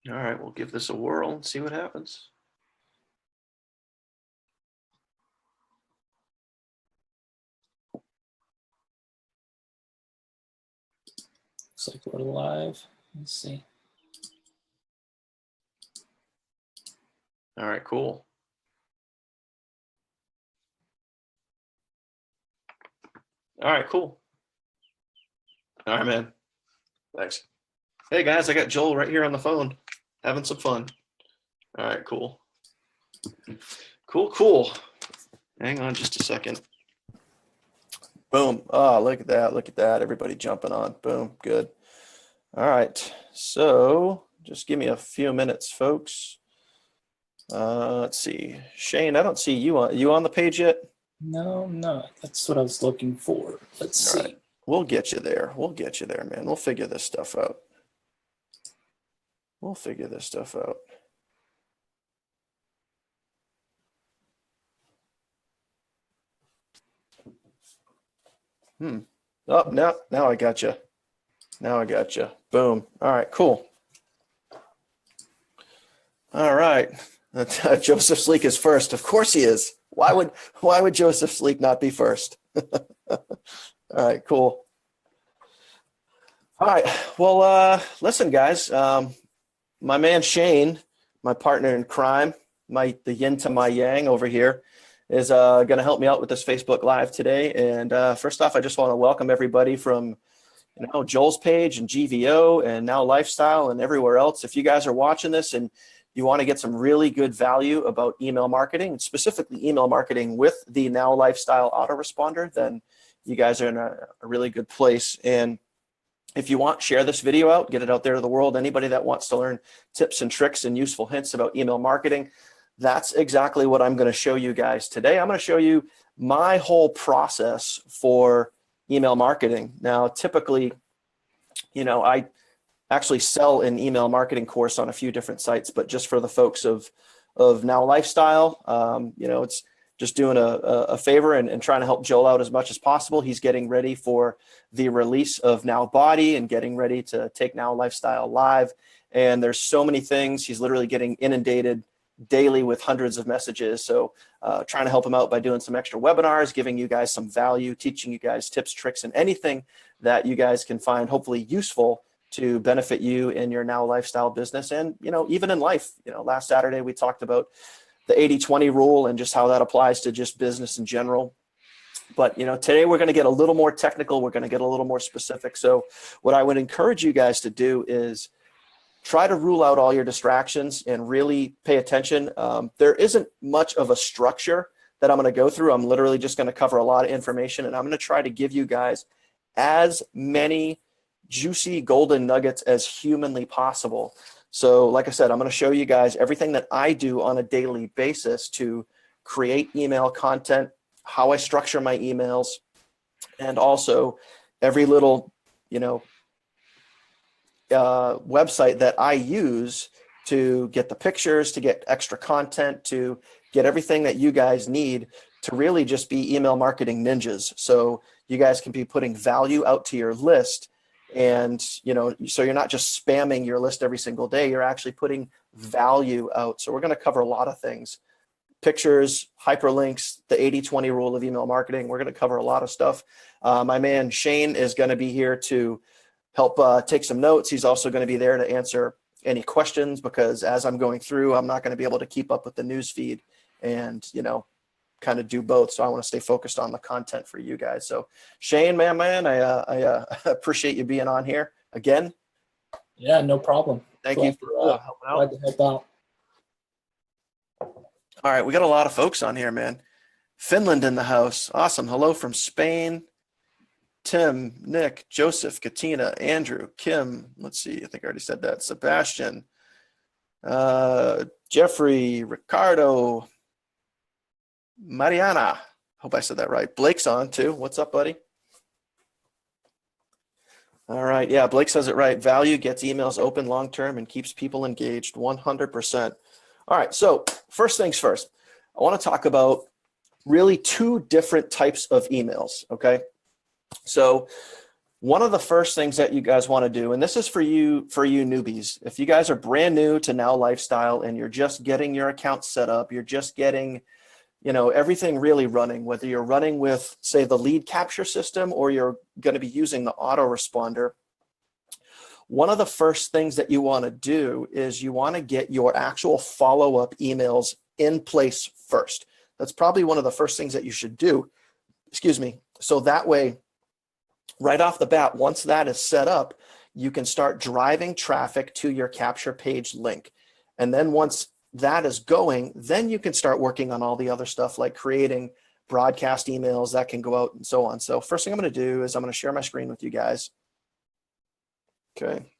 All right, we'll give this a whirl and see what happens. Looks like we're live. Let's see. All right, cool. All right, cool. All right, man. Thanks. Hey, guys, I got Joel right here on the phone, having some fun. All right, cool. Cool. Hang on just a second. Boom. Oh, look at that. Look at that. Everybody jumping on. Boom. Good. All right. So just give me a few minutes, folks. Let's see. Shane, I don't see you on the page yet? No, I'm not. That's what I was looking for. Let's see. Right. We'll get you there. We'll get you there, man. We'll figure this stuff out. Oh, now I got you. Boom. All right, cool. All right. Joseph Sleek is first. Of course he is. Why would Joseph Sleek not be first? All right, cool. All right. Well, listen, guys. My man Shane, my partner in crime, the yin to my yang over here, is going to help me out with this Facebook Live today. And first off, I just want to welcome everybody from Joel's page and GVO and Now Lifestyle and everywhere else. If you guys are watching this and you want to get some really good value about email marketing, specifically email marketing with the Now Lifestyle autoresponder, then you guys are in a really good place. And if you want, share this video out, get it out there to the world. Anybody that wants to learn tips and tricks and useful hints about email marketing, that's exactly what I'm going to show you guys today. I'm going to show you my whole process for email marketing. Now, typically, I actually sell an email marketing course on a few different sites, but just for the folks of Now Lifestyle, it's just doing a favor and trying to help Joel out as much as possible. He's getting ready for the release of Now Body and getting ready to take Now Lifestyle live. And there's so many things. He's literally getting inundated daily with hundreds of messages. So trying to help him out by doing some extra webinars, giving you guys some value, teaching you guys tips, tricks, and anything that you guys can find hopefully useful to benefit you in your Now Lifestyle business. And, even in life, last Saturday we talked about the 80-20 rule and just how that applies to just business in general. But, today we're going to get a little more technical. We're going to get a little more specific. So what I would encourage you guys to do is try to rule out all your distractions and really pay attention. There isn't much of a structure that I'm going to go through. I'm literally just going to cover a lot of information, and I'm going to try to give you guys as many juicy golden nuggets as humanly possible. So like I said, I'm going to show you guys everything that I do on a daily basis to create email content, how I structure my emails, and also every little, website that I use to get the pictures, to get extra content, to get everything that you guys need to really just be email marketing ninjas. So you guys can be putting value out to your list. And, so you're not just spamming your list every single day, you're actually putting value out. So we're going to cover a lot of things: pictures, hyperlinks, the 80-20 rule of email marketing. We're going to cover a lot of stuff. My man Shane is going to be here to help take some notes. He's also going to be there to answer any questions, because as I'm going through, I'm not going to be able to keep up with the news feed and, kind of do both. So I want to stay focused on the content for you guys. So Shane, man, I appreciate you being on here again. Yeah, no problem. Thank you for helping out. Glad to help out. All right, we got a lot of folks on here, man. Finland in the house. Awesome. Hello from Spain. Tim, Nick, Joseph, Katina, Andrew, Kim. Let's see. I think I already said that. Sebastian, Jeffrey, Ricardo, Mariana. Hope I said that right. Blake's on too. What's up, buddy? All right. Yeah, Blake says it right. Value gets emails open long-term and keeps people engaged 100%. All right. So first things first, I want to talk about really two different types of emails. Okay. So one of the first things that you guys want to do, and this is for you newbies, if you guys are brand new to Now Lifestyle and you're just getting your account set up, you're just getting, everything really running, whether you're running with, say, the lead capture system or you're going to be using the autoresponder, one of the first things that you want to do is you want to get your actual follow-up emails in place first. That's probably one of the first things that you should do, so that way, right off the bat, once that is set up, you can start driving traffic to your capture page link. And then once that is going, then you can start working on all the other stuff like creating broadcast emails that can go out and so on. So first thing I'm going to do is I'm going to share my screen with you guys. Okay.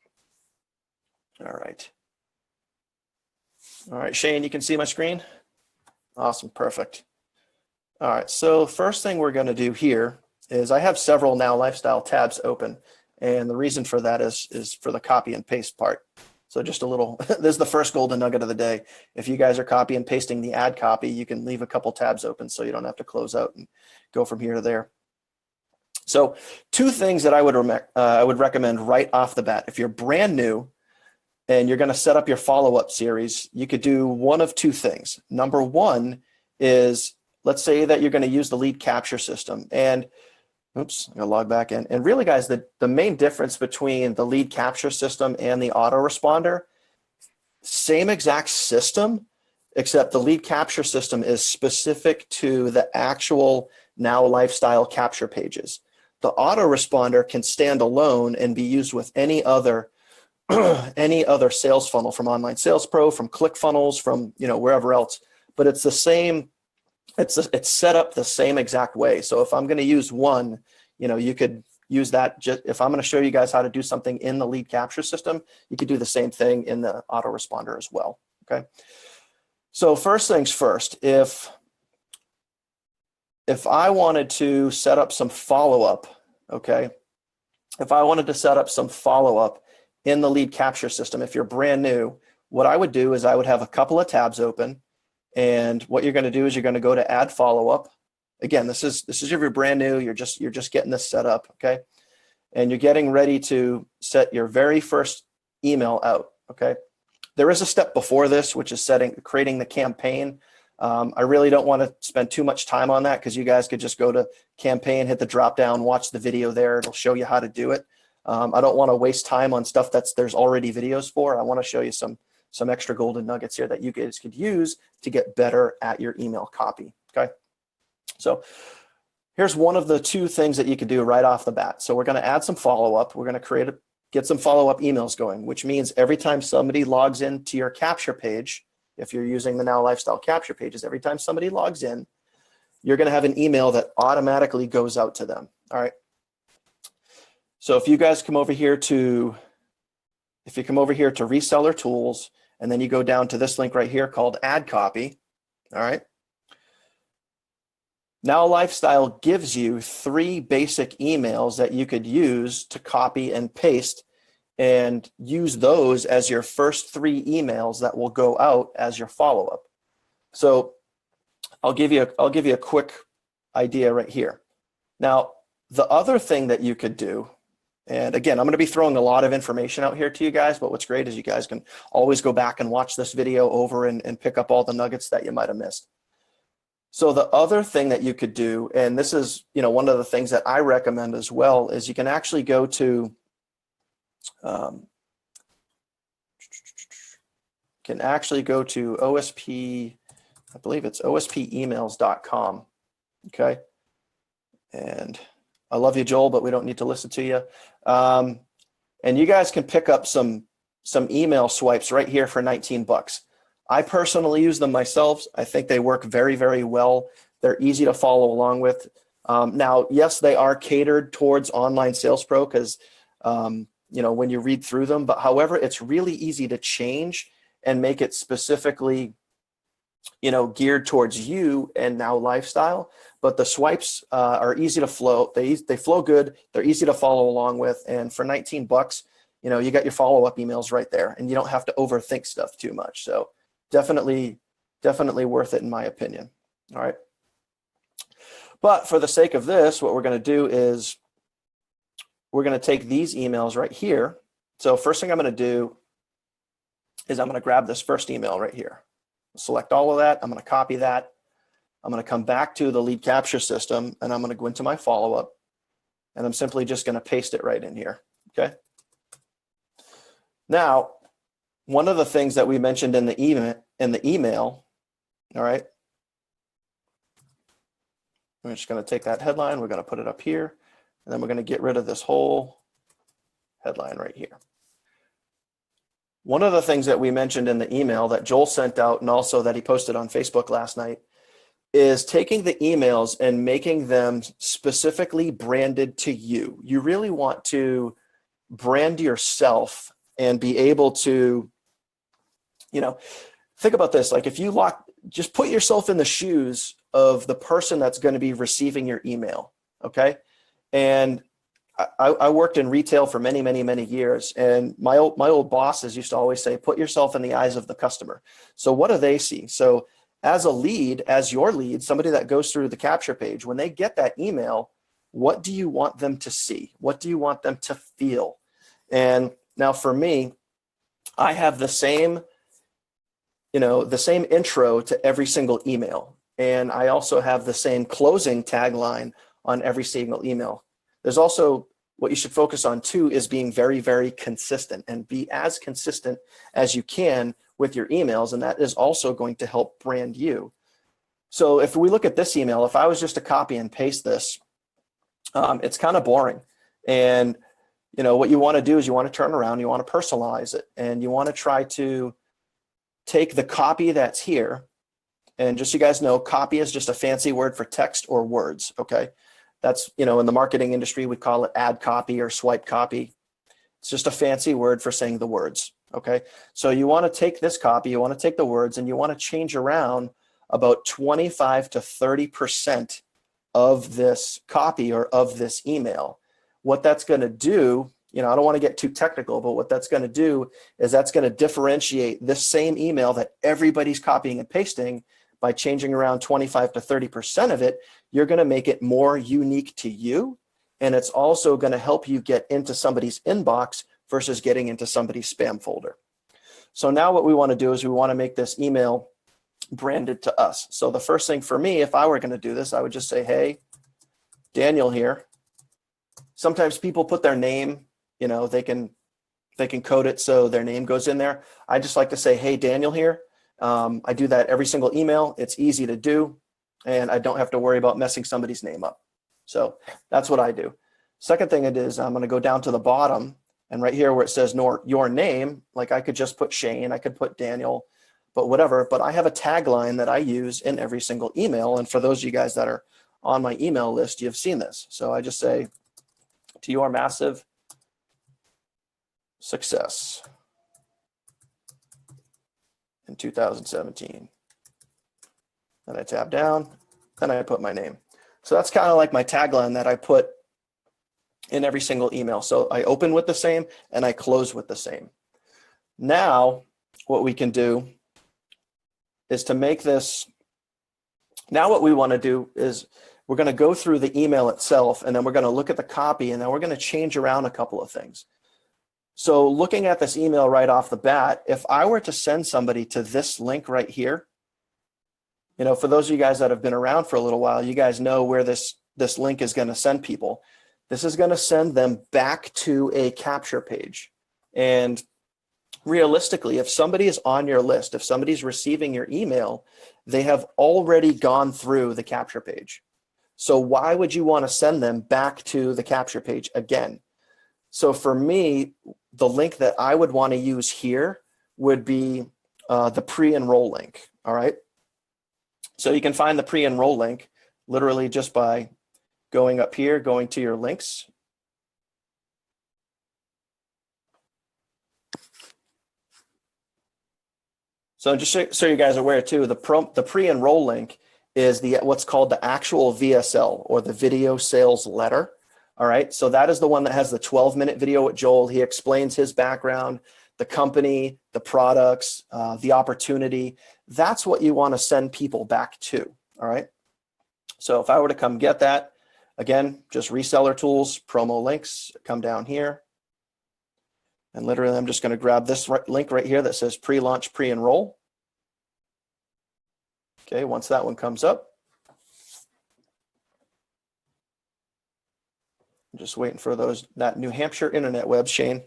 All right. All right, Shane, you can see my screen? Awesome, perfect. All right, so first thing we're going to do here is I have several Now Lifestyle tabs open, and the reason for that is for the copy and paste part. So just a little, this is the first golden nugget of the day. If you guys are copy and pasting the ad copy, you can leave a couple tabs open so you don't have to close out and go from here to there. So two things that I would recommend right off the bat. If you're brand new and you're going to set up your follow-up series, you could do one of two things. Number one is, let's say that you're going to use the lead capture system. And oops, I'm going to log back in. And really, guys, the main difference between the lead capture system and the autoresponder, same exact system, except the lead capture system is specific to the actual Now Lifestyle capture pages. The autoresponder can stand alone and be used with any other sales funnel, from Online Sales Pro, from ClickFunnels, from wherever else. But it's the same. It's set up the same exact way. So if I'm going to use one, you could use that. If I'm going to show you guys how to do something in the lead capture system, you could do the same thing in the autoresponder as well. Okay. So first things first, if I wanted to set up some follow-up, okay, if I wanted to set up some follow-up in the lead capture system, if you're brand new, what I would do is I would have a couple of tabs open. And what you're going to do is you're going to go to add follow-up. Again, this is if you're brand new, you're just getting this set up, okay? And you're getting ready to set your very first email out, okay? There is a step before this, which is creating the campaign. I really don't want to spend too much time on that because you guys could just go to campaign, hit the drop down, watch the video there. It'll show you how to do it. I don't want to waste time on stuff there's already videos for. I want to show you some extra golden nuggets here that you guys could use to get better at your email copy, okay? So here's one of the two things that you could do right off the bat. So we're going to add some follow-up. We're going to get some follow-up emails going, which means every time somebody logs into your capture page, if you're using the Now Lifestyle capture pages, every time somebody logs in, you're going to have an email that automatically goes out to them, all right? So if you guys come over here to Reseller Tools, and then you go down to this link right here called Ad Copy, all right? Now Lifestyle gives you 3 basic emails that you could use to copy and paste and use those as your first 3 emails that will go out as your follow-up. So I'll give you a quick idea right here. Now, the other thing that you could do, and again, I'm going to be throwing a lot of information out here to you guys, but what's great is you guys can always go back and watch this video over and pick up all the nuggets that you might have missed. So the other thing that you could do, and this is one of the things that I recommend as well, is you can actually go to OSP, I believe it's ospemails.com, okay? And I love you, Joel, but we don't need to listen to you. And you guys can pick up some email swipes right here for 19 bucks. I personally use them myself. I think they work very, very well. They're easy to follow along with. Now, yes, they are catered towards Online Sales Pro because, when you read through them, but however, it's really easy to change and make it specifically, geared towards you and Now Lifestyle. But the swipes are easy to flow. They flow good. They're easy to follow along with. And for 19 bucks, you got your follow-up emails right there, and you don't have to overthink stuff too much. So definitely worth it in my opinion. All right. But for the sake of this, what we're going to do is we're going to take these emails right here. So first thing I'm going to do is I'm going to grab this first email right here. Select all of that. I'm going to copy that. I'm going to come back to the lead capture system, and I'm going to go into my follow-up, and I'm simply just going to paste it right in here. Okay. Now, one of the things that we mentioned in the email, all right, we're just going to take that headline, we're going to put it up here, and then we're going to get rid of this whole headline right here. One of the things that we mentioned in the email that Joel sent out and also that he posted on Facebook last night is taking the emails and making them specifically branded to you. You really want to brand yourself and be able to, think about this. Like if you just put yourself in the shoes of the person that's going to be receiving your email. Okay. And I worked in retail for many, many, many years. And my old bosses used to always say, put yourself in the eyes of the customer. So what do they see? So as a lead, as your lead, somebody that goes through the capture page, when they get that email, what do you want them to see? What do you want them to feel? And now for me, I have the same intro to every single email. And I also have the same closing tagline on every single email. There's also what you should focus on too is being very, very consistent and be as consistent as you can with your emails. And that is also going to help brand you. So if we look at this email, if I was just to copy and paste this, it's kind of boring. And what you want to do is you want to turn around, you want to personalize it, and you want to try to take the copy that's here. And just so you guys know, copy is just a fancy word for text or words. Okay. That's, in the marketing industry, we call it ad copy or swipe copy. It's just a fancy word for saying the words. Okay. So you want to take this copy, you want to take the words, and you want to change around about 25 to 30% of this copy or of this email. What that's going to do, I don't want to get too technical, but what that's going to do is that's going to differentiate this same email that everybody's copying and pasting. By changing around 25 to 30% of it, you're going to make it more unique to you. And it's also going to help you get into somebody's inbox versus getting into somebody's spam folder. So now what we want to do is we want to make this email branded to us. So the first thing for me, if I were going to do this, I would just say, hey, Daniel here. Sometimes people put their name, they can code it so their name goes in there. I just like to say, hey, Daniel here. I do that every single email. It's easy to do, and I don't have to worry about messing somebody's name up. So that's what I do. Second thing it is, I'm going to go down to the bottom, and right here where it says your name, like I could just put Shane, I could put Daniel, but whatever. But I have a tagline that I use in every single email. And for those of you guys that are on my email list, you've seen this. So I just say, to your massive success in 2017. Then I tab down, then I put my name. So that's kind of like my tagline that I put in every single email. So I open with the same and I close with the same. Now, what we can do is to make this, now what we want to do is we're going to go through the email itself, and then we're going to look at the copy, and then we're going to change around a couple of things. So looking at this email right off the bat, if I were to send somebody to this link right here, for those of you guys that have been around for a little while, you guys know where this link is going to send people. This is going to send them back to a capture page. And realistically, if somebody is on your list, if somebody's receiving your email, they have already gone through the capture page. So why would you want to send them back to the capture page again? So for me, the link that I would want to use here would be the pre-enroll link. All right. So you can find the pre-enroll link literally just by going up here, going to your links. So just so you guys are aware too, the pre-enroll link is what's called the actual VSL, or the video sales letter. All right. So that is the one that has the 12-minute video with Joel. He explains his background, the company, the products, the opportunity. That's what you want to send people back to. All right. So if I were to come get that, Again, just reseller tools, promo links, come down here. And literally, I'm just going to grab this link right here that says pre-launch, pre-enroll. Okay, once that one comes up, I'm just waiting for that New Hampshire internet web, Shane.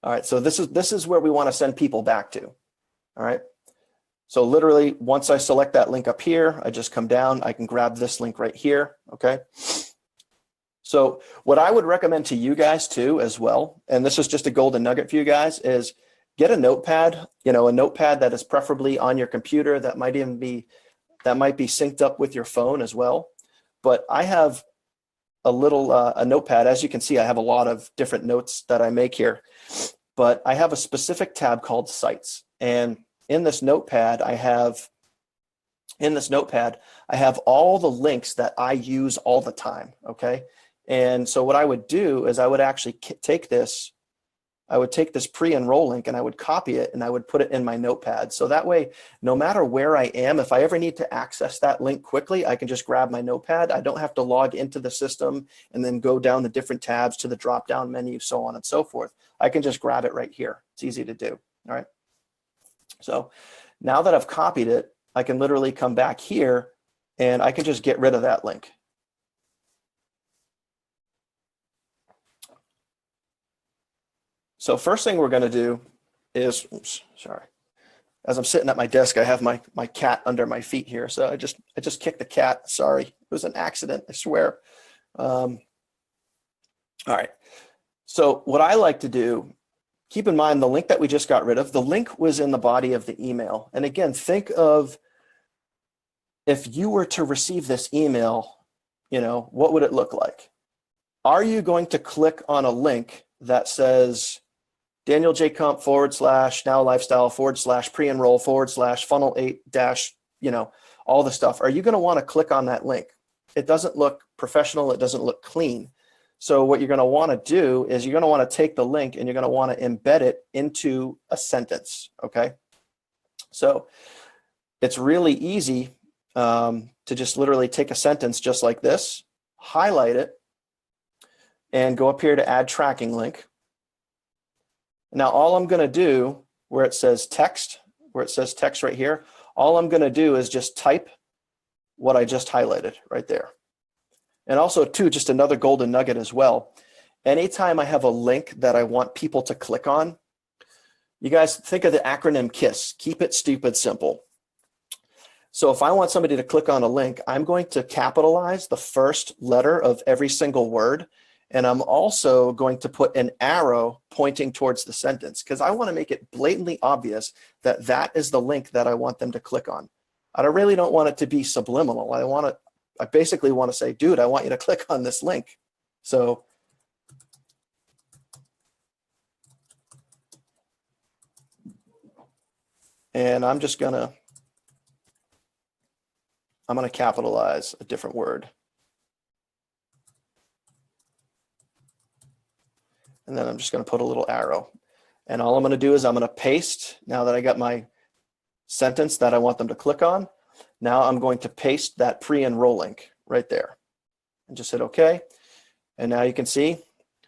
All right, so this is where we want to send people back to. All right. So literally, once I select that link up here, I just come down, I can grab this link right here, okay? So what I would recommend to you guys too as well, and this is just a golden nugget for you guys, is get a notepad, a notepad that is preferably on your computer, that might be synced up with your phone as well. But I have a notepad. As you can see, I have a lot of different notes that I make here, but I have a specific tab called Sites. And in this notepad, I have all the links that I use all the time, okay? And so what I would do is I would actually take this pre-enroll link and I would copy it and I would put it in my notepad. So that way, no matter where I am, if I ever need to access that link quickly, I can just grab my notepad. I don't have to log into the system and then go down the different tabs to the drop-down menu, so on and so forth. I can just grab it right here. It's easy to do, all right? So now that I've copied it, I can literally come back here and I can just get rid of that link. So first thing we're going to do is, as I'm sitting at my desk, I have my cat under my feet here. So I just kicked the cat. Sorry, it was an accident, I swear. All right. So what I like to do, keep in mind the link that we just got rid of, the link was in the body of the email. And again, think of if you were to receive this email, what would it look like? Are you going to click on a link that says Daniel J. Kump / Now Lifestyle / pre-enroll / funnel 8 - all the stuff? Are you going to want to click on that link? It doesn't look professional. It doesn't look clean. So what you're going to want to do is you're going to want to take the link and you're going to want to embed it into a sentence, okay? So it's really easy to just literally take a sentence just like this, highlight it, and go up here to add tracking link. Now all I'm going to do where it says text right here, all I'm going to do is just type what I just highlighted right there. And also too, just another golden nugget as well. Anytime I have a link that I want people to click on, you guys think of the acronym KISS, keep it stupid simple. So if I want somebody to click on a link, I'm going to capitalize the first letter of every single word. And I'm also going to put an arrow pointing towards the sentence because I want to make it blatantly obvious that that is the link that I want them to click on. I really don't want it to be subliminal. I basically want to say, dude, I want you to click on this link. So and I'm going to capitalize a different word. And then I'm just going to put a little arrow. And all I'm going to do is I'm going to paste, now that I got my sentence that I want them to click on, now I'm going to paste that pre-enroll link right there and just hit OK. And now you can see,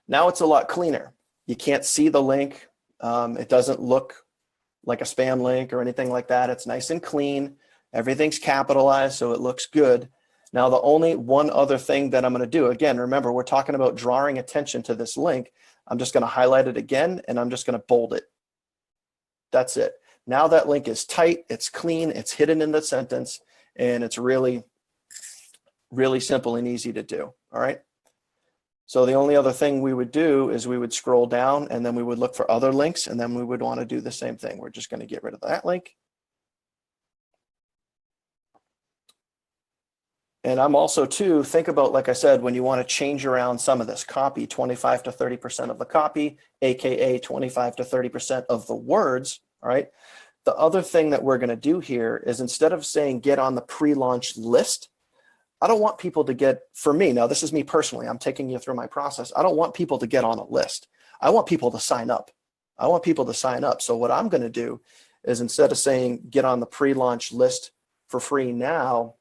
now it's a lot cleaner. You can't see the link. It doesn't look like a spam link or anything like that. It's nice and clean. Everything's capitalized, so it looks good. Now, the only one other thing that I'm going to do, again, remember, we're talking about drawing attention to this link. I'm just going to highlight it again, and I'm just going to bold it. That's it. Now that link is tight, it's clean, it's hidden in the sentence, and it's really, really simple and easy to do, all right? So the only other thing we would do is we would scroll down, and then we would look for other links, and then we would want to do the same thing. We're just going to get rid of that link. And I'm also too, think about, like I said, when you want to change around some of this copy, 25 to 30% of the copy, AKA 25 to 30% of the words, all right? The other thing that we're going to do here is instead of saying get on the pre-launch list, I don't want people to get, for me, now this is me personally, I'm taking you through my process. I don't want people to get on a list. I want people to sign up. I want people to sign up. So what I'm going to do is instead of saying get on the pre-launch list for free now,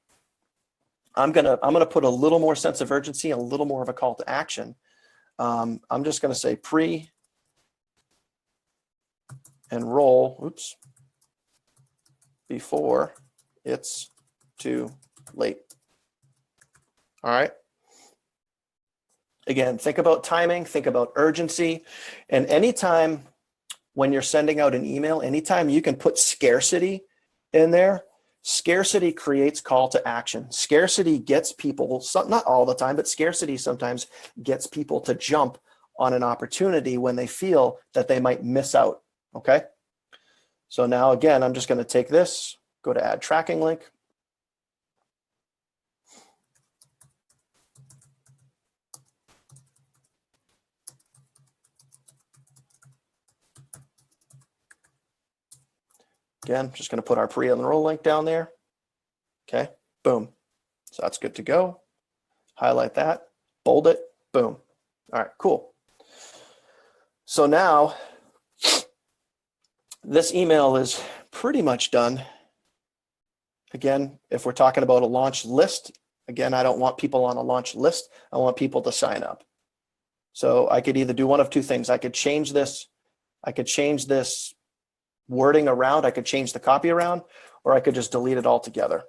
I'm gonna put a little more sense of urgency, a little more of a call to action. I'm just gonna say pre-enroll, oops, before it's too late. All right. Again, think about timing, think about urgency, and anytime when you're sending out an email, anytime you can put scarcity in there, scarcity creates call to action. Scarcity gets people, not all the time, but scarcity sometimes gets people to jump on an opportunity when they feel that they might miss out, okay? So now again, I'm just gonna take this, go to add tracking link. Again, just going to put our pre-enroll link down there. Okay, boom. So that's good to go. Highlight that, bold it, boom. All right, cool. So now this email is pretty much done. Again, if we're talking about a launch list, again, I don't want people on a launch list. I want people to sign up. So I could either do one of two things. I could change this wording around, I could change the copy around, or I could just delete it altogether.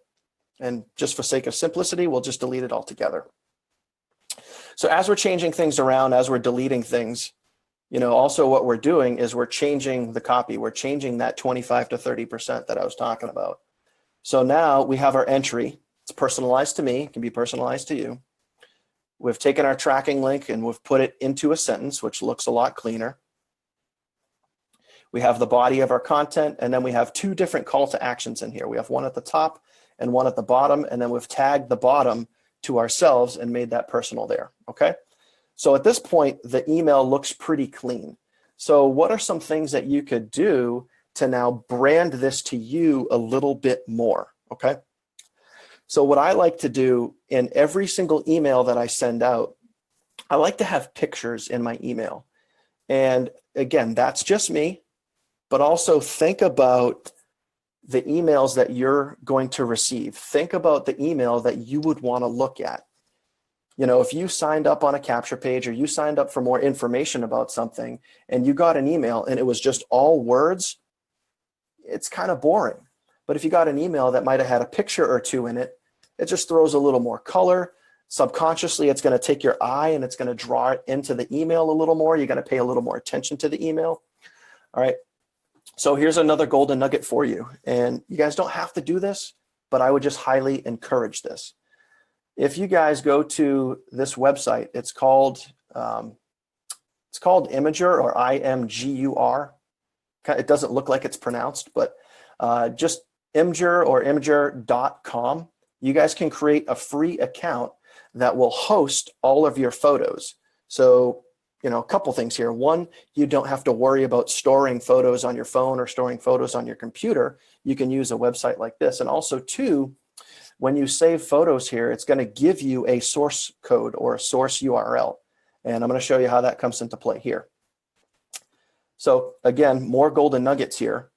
And just for sake of simplicity, we'll just delete it altogether. So as we're changing things around, as we're deleting things, also what we're doing is we're changing the copy. We're changing that 25 to 30% that I was talking about. So now we have our entry. It's personalized to me. It can be personalized to you. We've taken our tracking link and we've put it into a sentence, which looks a lot cleaner. We have the body of our content, and then we have two different call to actions in here. We have one at the top and one at the bottom, and then we've tagged the bottom to ourselves and made that personal there, okay? So at this point, the email looks pretty clean. So what are some things that you could do to now brand this to you a little bit more, okay? So what I like to do in every single email that I send out, I like to have pictures in my email. And again, that's just me. But also think about the emails that you're going to receive. Think about the email that you would want to look at. If you signed up on a capture page or you signed up for more information about something and you got an email and it was just all words, it's kind of boring. But if you got an email that might have had a picture or two in it, it just throws a little more color. Subconsciously, it's going to take your eye and it's going to draw it into the email a little more. You're going to pay a little more attention to the email. All right. So here's another golden nugget for you. And you guys don't have to do this, but I would just highly encourage this. If you guys go to this website, it's called Imgur or IMGUR. It doesn't look like it's pronounced, but just Imgur or imgur.com. You guys can create a free account that will host all of your photos. So a couple things here. One, you don't have to worry about storing photos on your phone or storing photos on your computer. You can use a website like this. And also two, when you save photos here, it's going to give you a source code or a source URL. And I'm going to show you how that comes into play here. So again, more golden nuggets here.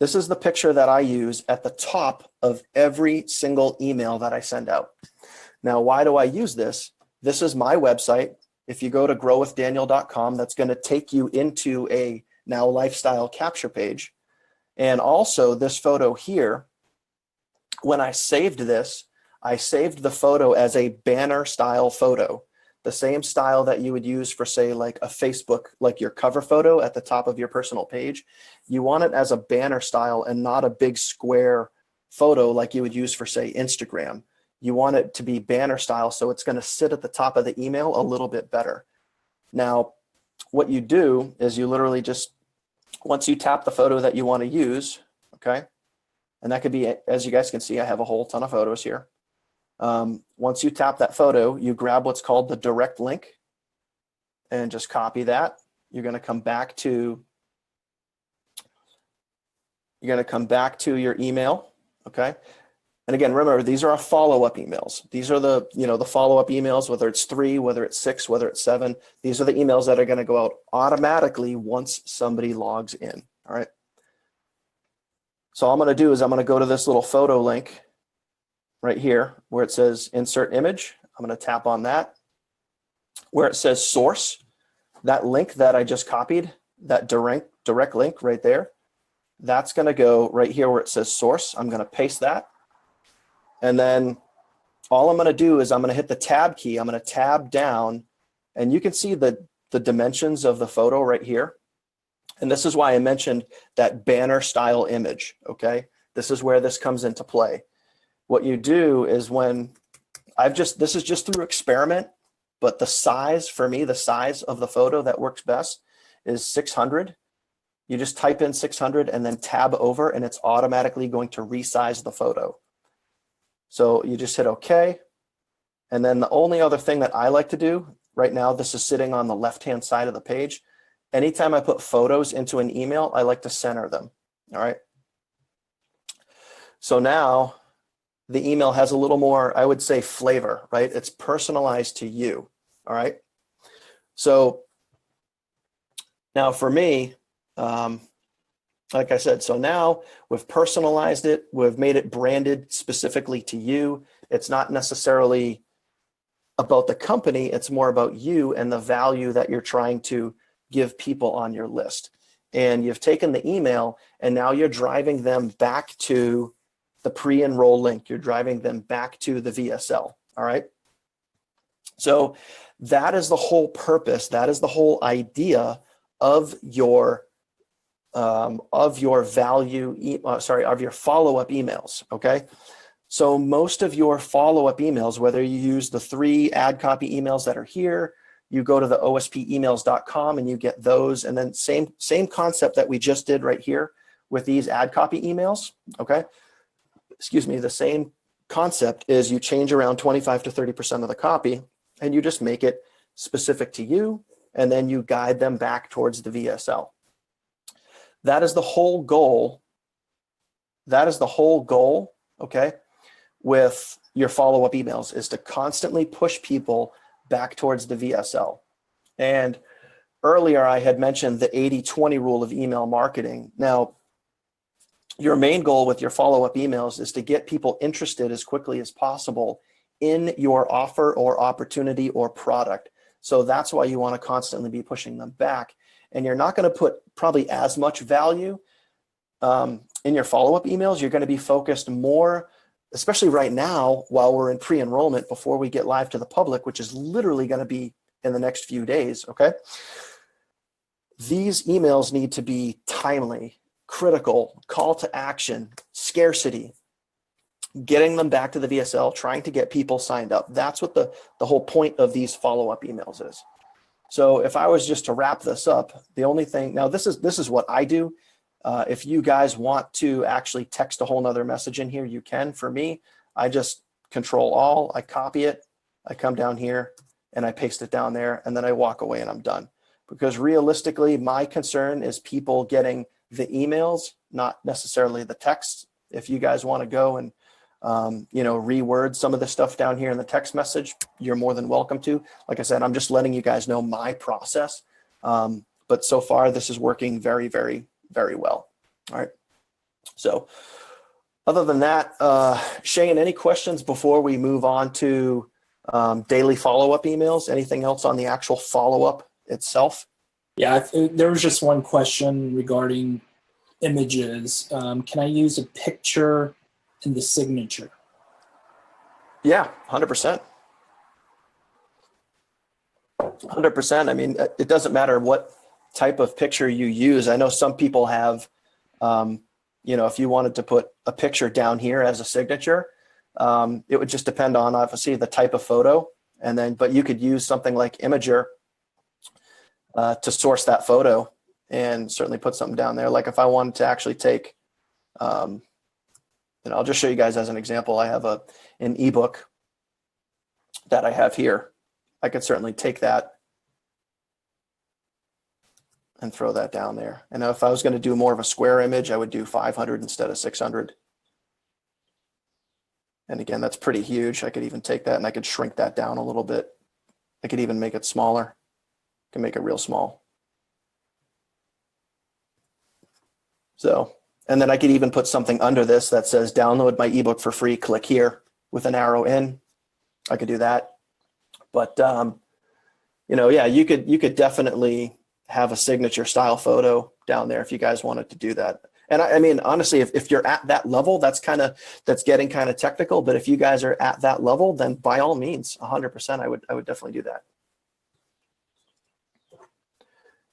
This is the picture that I use at the top of every single email that I send out. Now, why do I use this? This is my website. If you go to growwithdaniel.com, that's going to take you into a now lifestyle capture page. And also this photo here, when I saved this, I saved the photo as a banner style photo, the same style that you would use for, say, like a Facebook, like your cover photo at the top of your personal page. You want it as a banner style and not a big square photo like you would use for, say, Instagram. You want it to be banner style, so it's going to sit at the top of the email a little bit better. Now, what you do is you literally just, once you tap the photo that you want to use, okay, and that could be, as you guys can see, I have a whole ton of photos here. Once you tap that photo, you grab what's called the direct link and just copy that. You're going to come back to your email, okay? And again, remember, these are our follow-up emails. These are the, the follow-up emails, whether it's 3, whether it's 6, whether it's 7. These are the emails that are going to go out automatically once somebody logs in, all right? So all I'm going to do is I'm going to go to this little photo link, right here where it says insert image. I'm going to tap on that. Where it says source, that link that I just copied, that direct link right there, that's going to go right here where it says source. I'm going to paste that. And then all I'm going to do is I'm going to hit the tab key. I'm going to tab down, and you can see the dimensions of the photo right here. And this is why I mentioned that banner style image, okay? This is where this comes into play. What you do is when this is just through experiment, but the size, for me, the size of the photo that works best is 600. You just type in 600 and then tab over, and it's automatically going to resize the photo. So you just hit OK. And then the only other thing that I like to do right now, this is sitting on the left-hand side of the page. Anytime I put photos into an email, I like to center them. All right. So now the email has a little more, I would say, flavor, right? It's personalized to you. All right. So now for me, like I said, so now we've personalized it. We've made it branded specifically to you. It's not necessarily about the company. It's more about you and the value that you're trying to give people on your list. And you've taken the email and now you're driving them back to the pre-enroll link. You're driving them back to the VSL. All right. So that is the whole purpose. That is the whole idea of your of your follow-up emails. Okay. So most of your follow-up emails, whether you use the 3 ad copy emails that are here, you go to the ospemails.com and you get those. And then same concept that we just did right here with these ad copy emails. Okay. Excuse me. The same concept is you change around 25 to 30% of the copy and you just make it specific to you. And then you guide them back towards the VSL. That is the whole goal. That is the whole goal. Okay. With your follow-up emails is to constantly push people back towards the VSL. And earlier I had mentioned the 80-20 rule of email marketing. Now, your main goal with your follow-up emails is to get people interested as quickly as possible in your offer or opportunity or product. So that's why you want to constantly be pushing them back. And you're not going to put probably as much value in your follow-up emails. You're going to be focused more, especially right now while we're in pre-enrollment before we get live to the public, which is literally going to be in the next few days, okay? These emails need to be timely, critical, call to action, scarcity, getting them back to the VSL, trying to get people signed up. That's what the whole point of these follow-up emails is. So if I was just to wrap this up, the only thing, now this is what I do. If you guys want to actually text a whole nother message in here, you can. For me, I just control all, I copy it, I come down here and I paste it down there and then I walk away and I'm done. Because realistically, my concern is people getting the emails, not necessarily the text. If you guys want to go and reword some of the stuff down here in the text message, you're more than welcome to. Like I said, I'm just letting you guys know my process. But so far, this is working very, very, very well. All right. So other than that, Shane, any questions before we move on to daily follow-up emails? Anything else on the actual follow-up itself? Yeah, there was just one question regarding images. Can I use a picture in the signature? Yeah, 100%. 100%. I mean, it doesn't matter what type of picture you use. I know some people have, if you wanted to put a picture down here as a signature, it would just depend on obviously the type of photo. But you could use something like Imager to source that photo and certainly put something down there. Like if I wanted to actually take, and I'll just show you guys as an example, I have an ebook that I have here. I could certainly take that and throw that down there. And if I was going to do more of a square image, I would do 500 instead of 600. And again, that's pretty huge. I could even take that and I could shrink that down a little bit. I could even make it smaller. I can make it real small. So, and then I could even put something under this that says download my ebook for free, click here. with an arrow in. I could do that. But, yeah, you could definitely have a signature style photo down there if you guys wanted to do that. And I mean, honestly, if you're at that level, that's getting kind of technical. But if you guys are at that level, then by all means, 100%, I would definitely do that.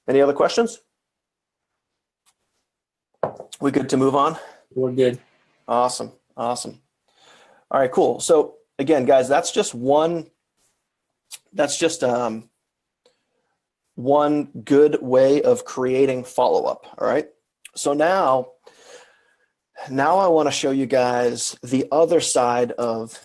Any other questions? We good to move on? We're good. Awesome. All right, cool. So again, guys, that's just one good way of creating follow-up. All right. So now I want to show you guys the other side of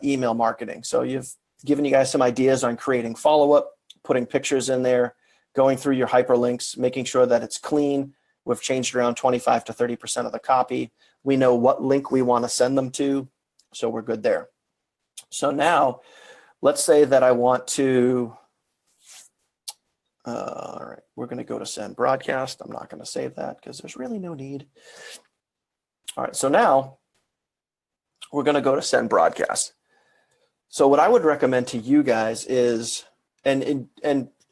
email marketing. So you've given you guys some ideas on creating follow-up, putting pictures in there, going through your hyperlinks, making sure that it's clean. We've changed around 25 to 30% of the copy. We know what link we want to send them to, so we're good there. So now, let's say that I want to, all right, we're going to go to send broadcast. I'm not going to save that because there's really no need. All right, so now we're going to go to send broadcast. So what I would recommend to you guys is, and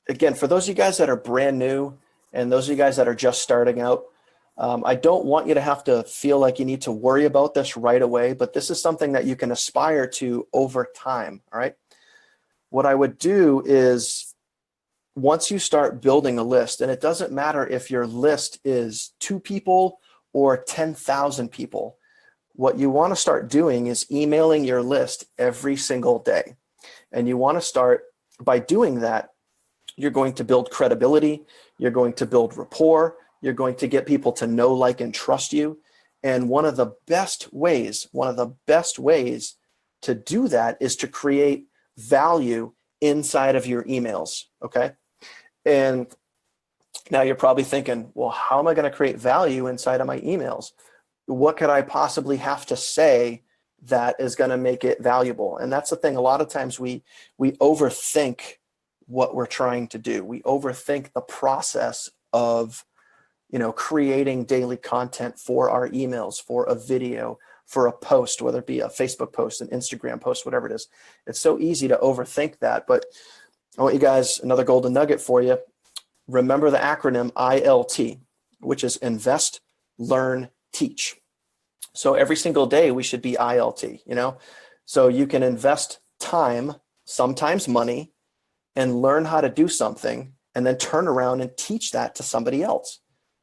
again, for those of you guys that are brand new and those of you guys that are just starting out, I don't want you to have to feel like you need to worry about this right away, but this is something that you can aspire to over time, all right? What I would do is once you start building a list, and it doesn't matter if your list is 2 people or 10,000 people, what you want to start doing is emailing your list every single day. And you want to start by doing that. You're going to build credibility. You're going to build rapport. You're going to get people to know, like, and trust you. And one of the best ways to do that is to create value inside of your emails, okay? And now you're probably thinking, well, how am I going to create value inside of my emails? What could I possibly have to say that is going to make it valuable? And that's the thing. A lot of times we overthink what we're trying to do. We overthink the process of, creating daily content for our emails, for a video, for a post, whether it be a Facebook post, an Instagram post, whatever it is. It's so easy to overthink that. But I want you guys, another golden nugget for you. Remember the acronym ILT, which is Invest, Learn, Teach. So every single day we should be ILT, So you can invest time, sometimes money, and learn how to do something, and then turn around and teach that to somebody else.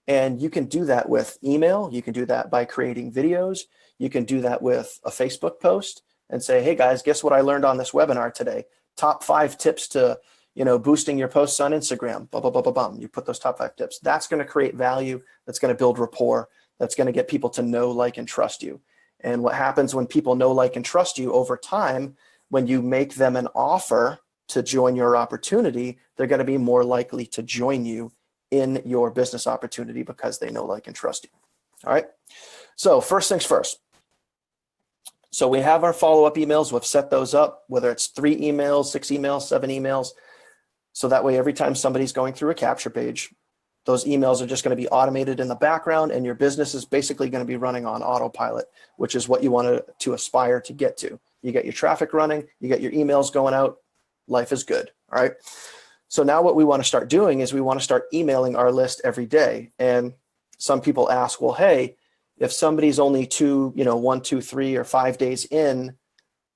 And you can do that with email. You can do that by creating videos. You can do that with a Facebook post and say, hey guys, guess what I learned on this webinar today? Top 5 tips to, boosting your posts on Instagram, blah, blah, blah, blah, blah. You put those top 5 tips. That's going to create value. That's going to build rapport. That's going to get people to know, like, and trust you. And what happens when people know, like, and trust you over time, when you make them an offer to join your opportunity, they're going to be more likely to join you in your business opportunity because they know, like, and trust you. All right. So first things first. So we have our follow-up emails. We've set those up, whether it's 3 emails, 6 emails, 7 emails. So that way, every time somebody's going through a capture page, those emails are just going to be automated in the background, and your business is basically going to be running on autopilot, which is what you want to aspire to get to. You get your traffic running, you get your emails going out, life is good. All right. So now what we want to start doing is we want to start emailing our list every day. And some people ask, well, hey, if somebody's only 1, 2, 3, or 5 days in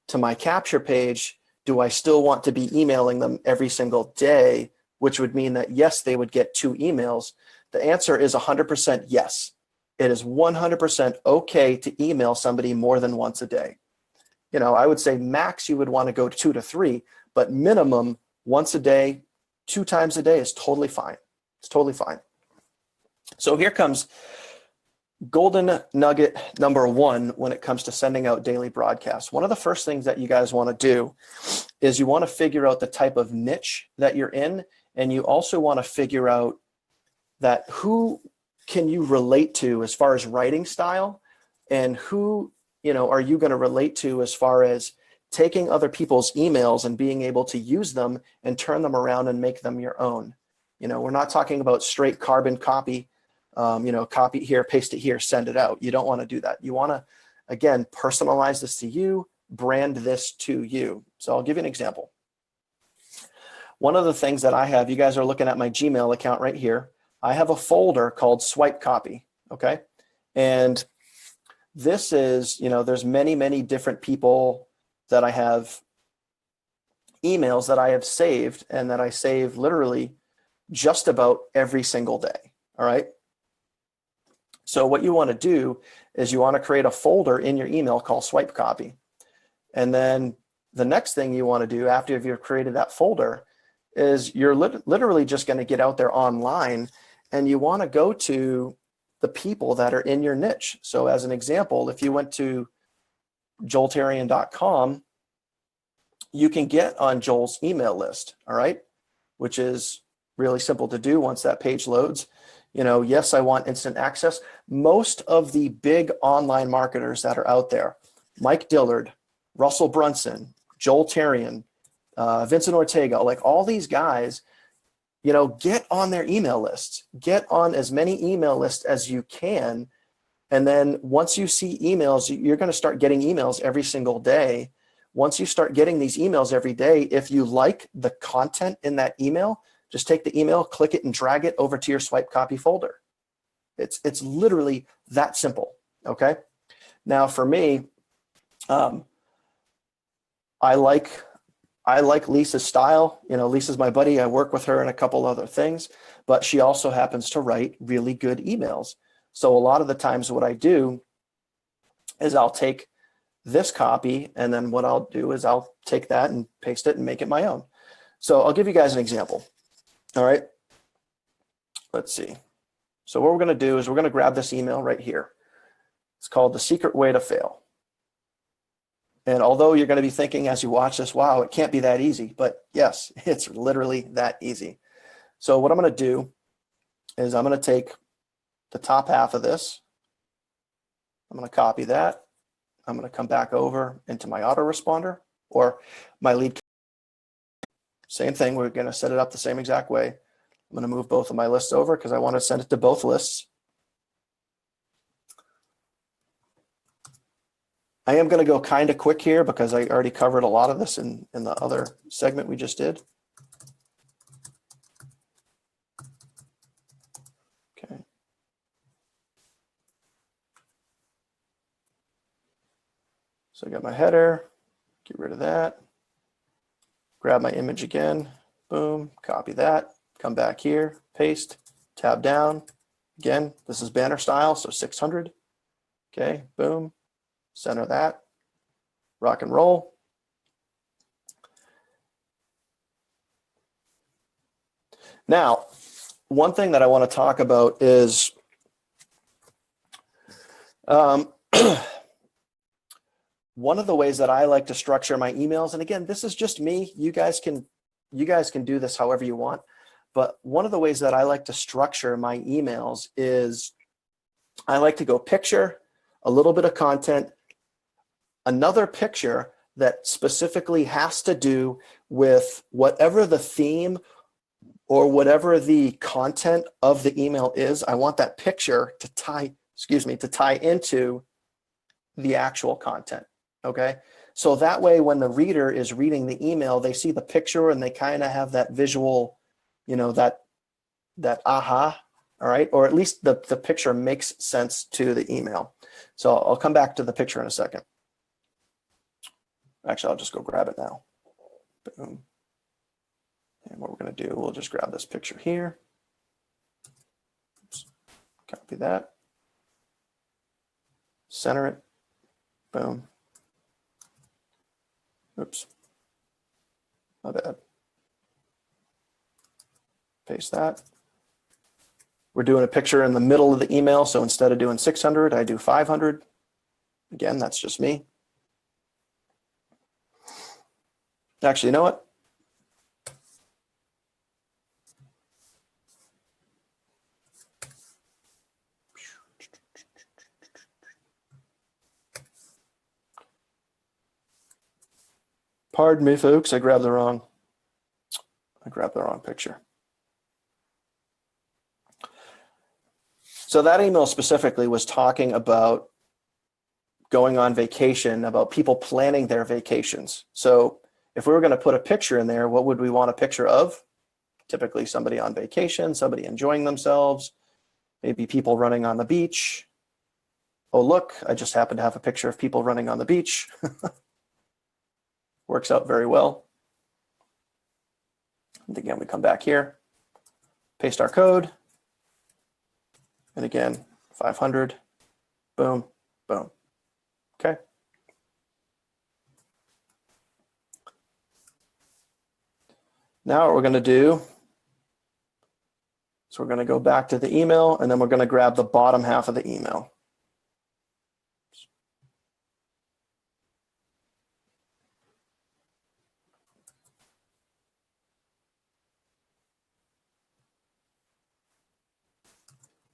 to my capture page, do I still want to be emailing them every single day? Which would mean that, yes, they would get 2 emails. The answer is 100% yes. It is 100% okay to email somebody more than once a day. I would say max you would want to go 2 to 3, but minimum once a day, 2 times a day is totally fine. It's totally fine. So here comes golden nugget number 1 when it comes to sending out daily broadcasts. One of the first things that you guys want to do is you want to figure out the type of niche that you're in, and you also want to figure out that who can you relate to as far as writing style, and who are you going to relate to as far as taking other people's emails and being able to use them and turn them around and make them your own. We're not talking about straight carbon copy, copy here, paste it here, send it out. You don't want to do that. You want to, again, personalize this to you, brand this to you. So I'll give you an example. One of the things that I have, you guys are looking at my Gmail account right here. I have a folder called Swipe Copy, okay? And this is, there's many, many different people that I have emails that I have saved and that I save literally just about every single day, all right? So what you want to do is you want to create a folder in your email called Swipe Copy. And then the next thing you want to do after you've created that folder is you're literally just going to get out there online and you want to go to the people that are in your niche. So as an example, if you went to joeltarian.com, you can get on Joel's email list, all right? Which is really simple to do once that page loads. Yes, I want instant access. Most of the big online marketers that are out there, Mike Dillard, Russell Brunson, Joel Tarian, Vincent Ortega, like all these guys, get on their email lists, get on as many email lists as you can. And then once you see emails, you're going to start getting emails every single day. Once you start getting these emails every day, if you like the content in that email, just take the email, click it and drag it over to your Swipe Copy folder. It's literally that simple, okay? Now for me, I like Lisa's style. Lisa's my buddy. I work with her in a couple other things, but she also happens to write really good emails. So a lot of the times what I do is I'll take this copy and then what I'll do is I'll take that and paste it and make it my own. So I'll give you guys an example. All right. Let's see. So what we're going to do is we're going to grab this email right here. It's called The Secret Way to Fail. And although you're going to be thinking as you watch this, wow, it can't be that easy. But yes, it's literally that easy. So what I'm going to do is I'm going to take the top half of this. I'm going to copy that. I'm going to come back over into my autoresponder or my lead. Same thing. We're going to set it up the same exact way. I'm going to move both of my lists over because I want to send it to both lists. I am going to go kind of quick here because I already covered a lot of this in the other segment we just did. Okay. So I got my header, get rid of that, grab my image again, boom, copy that, come back here, paste, tab down. Again, this is banner style, so 600. Okay, boom. Center that, rock and roll. Now, one thing that I want to talk about is one of the ways that I like to structure my emails, and again, this is just me. You guys can do this however you want, but one of the ways that I like to structure my emails is I like to go picture, a little bit of content, another picture that specifically has to do with whatever the theme or whatever the content of the email is. I want that picture to tie into the actual content. Okay. So that way, when the reader is reading the email, they see the picture and they kind of have that visual, that aha. All right. Or at least the picture makes sense to the email. So I'll come back to the picture in a second. Actually, I'll just go grab it now. Boom. And what we're going to do, we'll just grab this picture here. Oops. Copy that. Center it. Boom. Oops. My bad. Paste that. We're doing a picture in the middle of the email, so instead of doing 600, I do 500. Again, that's just me. Actually, you know what? Pardon me, folks. I grabbed the wrong picture. So that email specifically was talking about going on vacation, about people planning their vacations. So if we were going to put a picture in there, what would we want a picture of? Typically somebody on vacation, somebody enjoying themselves, maybe people running on the beach. Oh, look, I just happen to have a picture of people running on the beach. Works out very well. And again, we come back here, paste our code. And again, 500, boom, boom. Okay. Now what we're going to do, so we're going to go back to the email, and then we're going to grab the bottom half of the email.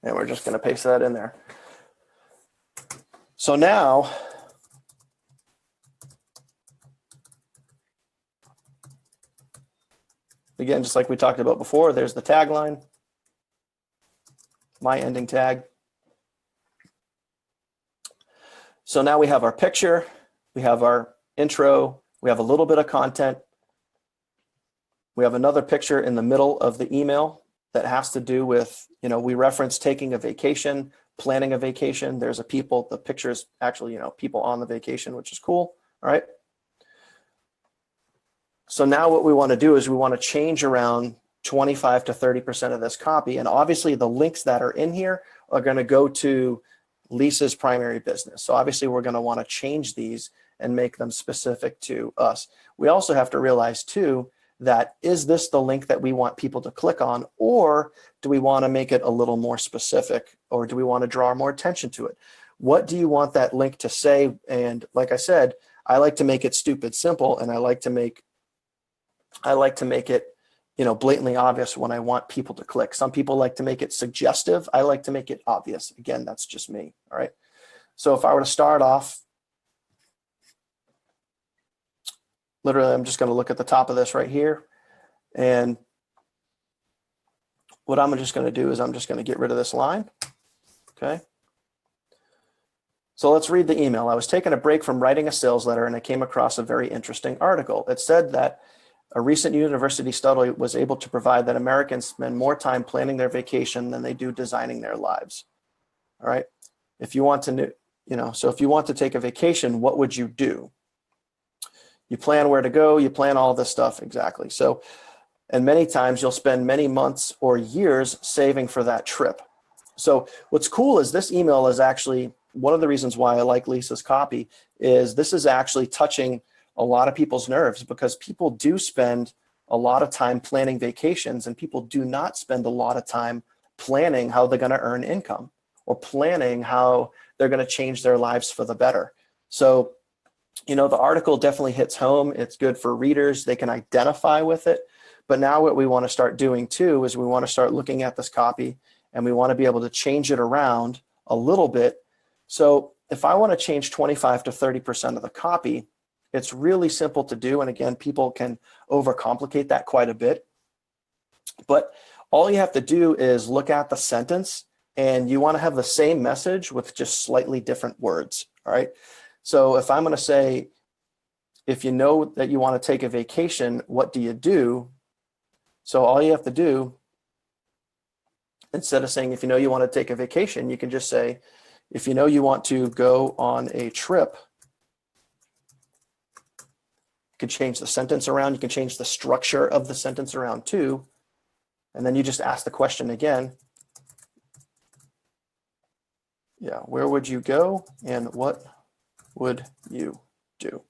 And we're just going to paste that in there. So now, again, just like we talked about before, there's the tagline, my ending tag. So now we have our picture, we have our intro, we have a little bit of content. We have another picture in the middle of the email that has to do with, we reference taking a vacation, planning a vacation. There's the picture is actually, people on the vacation, which is cool. All right. So now what we want to do is we want to change around 25 to 30% of this copy. And obviously the links that are in here are going to go to Lisa's primary business. So obviously we're going to want to change these and make them specific to us. We also have to realize too, that is this the link that we want people to click on, or do we want to make it a little more specific, or do we want to draw more attention to it? What do you want that link to say? And like I said, I like to make it stupid simple, and I like to make it, blatantly obvious when I want people to click. Some people like to make it suggestive. I like to make it obvious. Again, that's just me. All right. So if I were to start off, literally, I'm just going to look at the top of this right here. And what I'm just going to do is I'm just going to get rid of this line. Okay. So let's read the email. I was taking a break from writing a sales letter and I came across a very interesting article. It said that a recent university study was able to provide that Americans spend more time planning their vacation than they do designing their lives. All right. If you want to, so if you want to take a vacation, what would you do? You plan where to go, you plan all this stuff, exactly. So, and many times you'll spend many months or years saving for that trip. So what's cool is this email is actually, one of the reasons why I like Lisa's copy is this is actually touching a lot of people's nerves, because people do spend a lot of time planning vacations, and people do not spend a lot of time planning how they're going to earn income or planning how they're going to change their lives for the better. So the article definitely hits home. It's good for readers. They can identify with it. But now what we want to start doing too is we want to start looking at this copy, and we want to be able to change it around a little bit. So if I want to change 25 to 30% of the copy, it's really simple to do. And again, people can overcomplicate that quite a bit. But all you have to do is look at the sentence, and you want to have the same message with just slightly different words. All right. So if I'm going to say, if you know that you want to take a vacation, what do you do? So all you have to do, instead of saying, if you know you want to take a vacation, you can just say, if you know you want to go on a trip. You can change the sentence around. You can change the structure of the sentence around too. And then you just ask the question again. Yeah, where would you go and what would you do?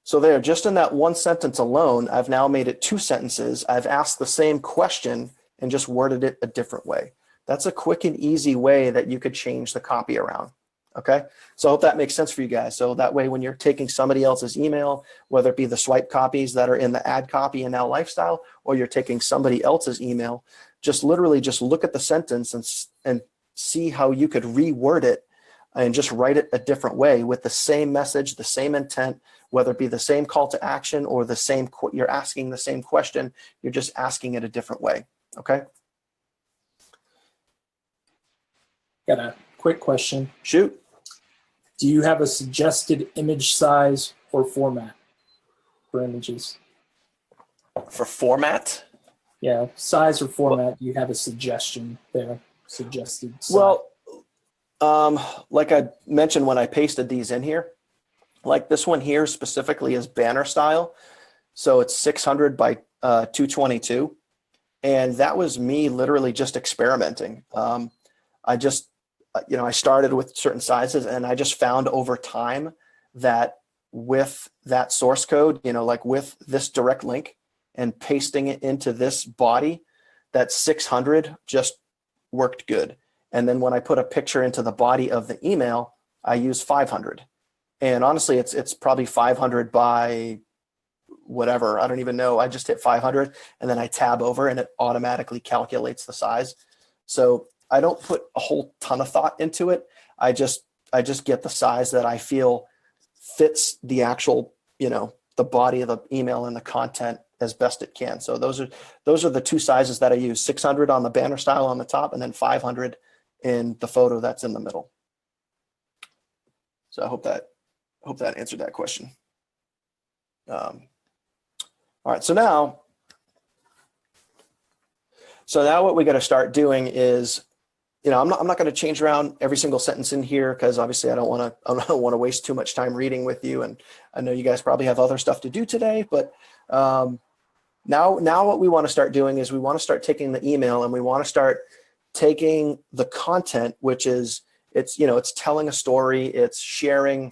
So there, just in that one sentence alone, I've now made it 2 sentences. I've asked the same question and just worded it a different way. That's a quick and easy way that you could change the copy around. Okay, so I hope that makes sense for you guys. So that way, when you're taking somebody else's email, whether it be the swipe copies that are in the ad copy and Now Lifestyle, or you're taking somebody else's email, just literally just look at the sentence and see how you could reword it and just write it a different way with the same message, the same intent, whether it be the same call to action or the same, you're asking the same question, you're just asking it a different way. Okay. Got a quick question. Shoot. Do you have a suggested image size or format for images? For format? Yeah, size or format. Do you have a suggestion there? Suggested size. Well, like I mentioned when I pasted these in here, like this one here specifically is banner style. So it's 600 by 222. And that was me literally just experimenting. I just, I started with certain sizes and I just found over time that with that source code, like with this direct link and pasting it into this body, that 600 just worked good. And then when I put a picture into the body of the email, I use 500. And honestly, it's probably 500 by whatever. I don't even know. I just hit 500 and then I tab over and it automatically calculates the size. So I don't put a whole ton of thought into it. I just get the size that I feel fits the actual, the body of the email and the content as best it can. So those are the two sizes that I use: 600 on the banner style on the top and then 500 in the photo that's in the middle. So I hope that answered that question. All right, so now what we got to start doing is, I'm not going to change around every single sentence in here because obviously I don't want to waste too much time reading with you, and I know you guys probably have other stuff to do today. But now what we want to start doing is we want to start taking the email and we want to start taking the content, which is it's telling a story, it's sharing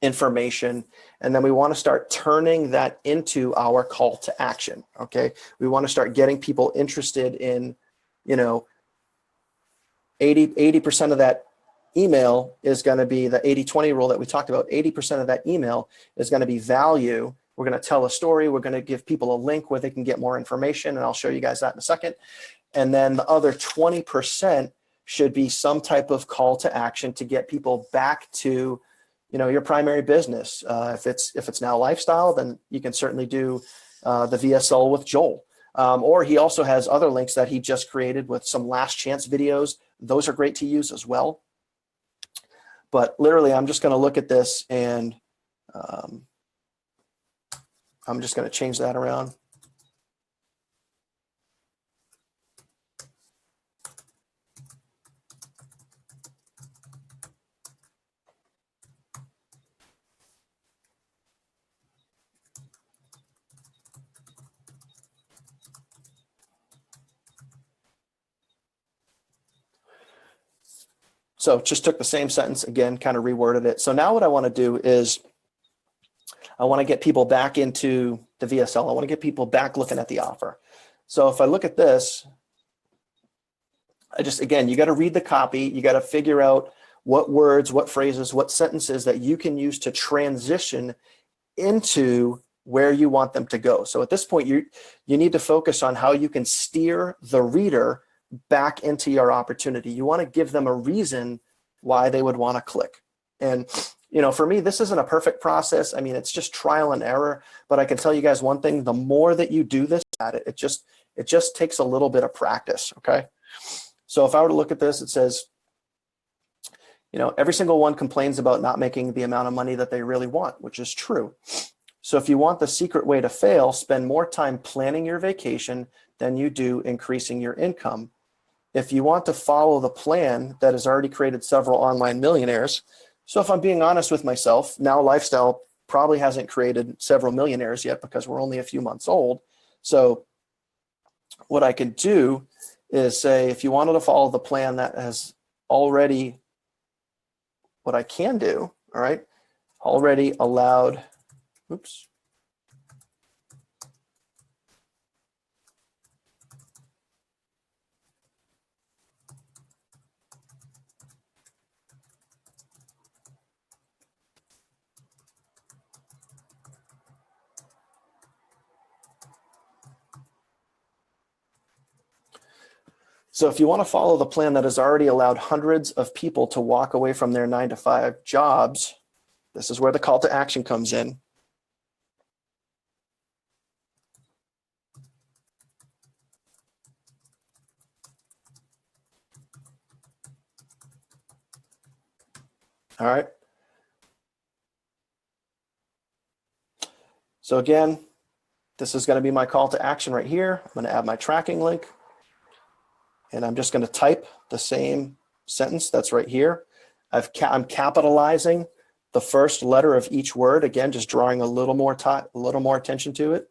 information, and then we want to start turning that into our call to action. Okay, we want to start getting people interested in 80% of that email is going to be the 80-20 rule that we talked about. 80% of that email is going to be value. We're going to tell a story, we're going to give people a link where they can get more information, and I'll show you guys that in a second. And then the other 20% should be some type of call to action to get people back to your primary business. If it's now lifestyle, then you can certainly do the VSL with Joel. Or he also has other links that he just created with some last chance videos. Those are great to use as well. But literally, I'm just going to look at this and I'm just going to change that around. So just took the same sentence again, kind of reworded it. So now what I want to do is I want to get people back into the VSL. I want to get people back looking at the offer. So if I look at this, again, you got to read the copy. You got to figure out what words, what phrases, what sentences that you can use to transition into where you want them to go. So at this point, you need to focus on how you can steer the reader back into your opportunity. You want to give them a reason why they would want to click. And for me, this isn't a perfect process. I mean, it's just trial and error, but I can tell you guys one thing: the more that you do this at it, it just takes a little bit of practice. Okay. So if I were to look at this, it says, every single one complains about not making the amount of money that they really want, which is true. So if you want the secret way to fail, spend more time planning your vacation than you do increasing your income. If you want to follow the plan that has already created several online millionaires, so if I'm being honest with myself, Now Lifestyle probably hasn't created several millionaires yet because we're only a few months old. So what I can do is say, if you wanted to follow the plan that has already, what I can do, all right, already allowed, oops. So if you want to follow the plan that has already allowed hundreds of people to walk away from their 9-to-5 jobs, this is where the call to action comes in. All right. So again, this is going to be my call to action right here. I'm going to add my tracking link, and I'm just going to type the same sentence that's right here. I'm capitalizing the first letter of each word. Again, just drawing a little more attention to it.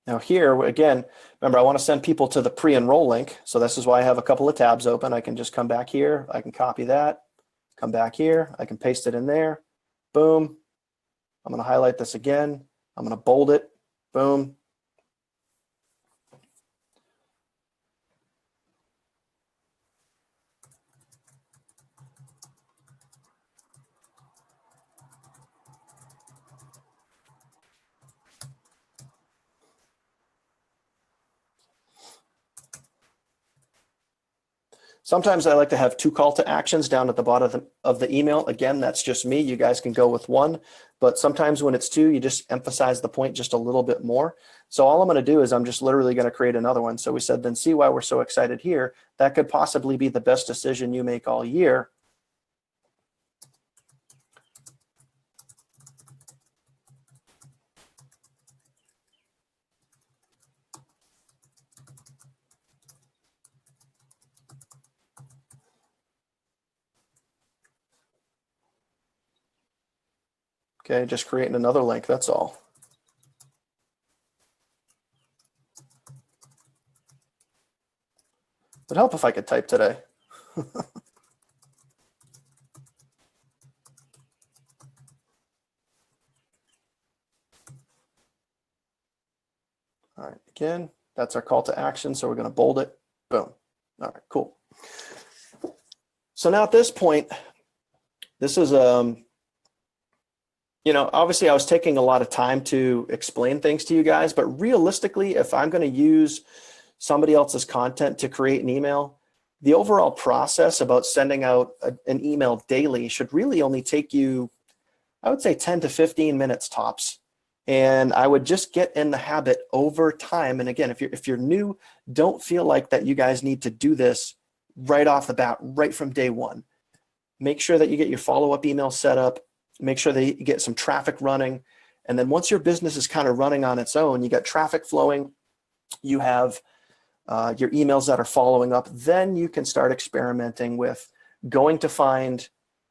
Now here, again, remember, I want to send people to the pre-enroll link. So this is why I have a couple of tabs open. I can just come back here. I can copy that, come back here. I can paste it in there. Boom. I'm going to highlight this again. I'm going to bold it. Boom. Sometimes I like to have 2 call to actions down at the bottom of the email. Again, that's just me. You guys can go with 1, but sometimes when it's 2, you just emphasize the point just a little bit more. So all I'm going to do is I'm just literally going to create another one. So we said, then see why we're so excited here. That could possibly be the best decision you make all year. Okay, just creating another link, that's all. It'd help if I could type today. All right, again, that's our call to action, so we're going to bold it. Boom. All right, cool. So now at this point, this is obviously I was taking a lot of time to explain things to you guys, but realistically, if I'm going to use somebody else's content to create an email, the overall process about sending out an email daily should really only take you, I would say 10 to 15 minutes tops. And I would just get in the habit over time. And again, if you're new, don't feel like that you guys need to do this right off the bat, right from day one. Make sure that you get your follow-up email set up. Make sure that you get some traffic running. And then once your business is kind of running on its own, you got traffic flowing, you have your emails that are following up, then you can start experimenting with going to find,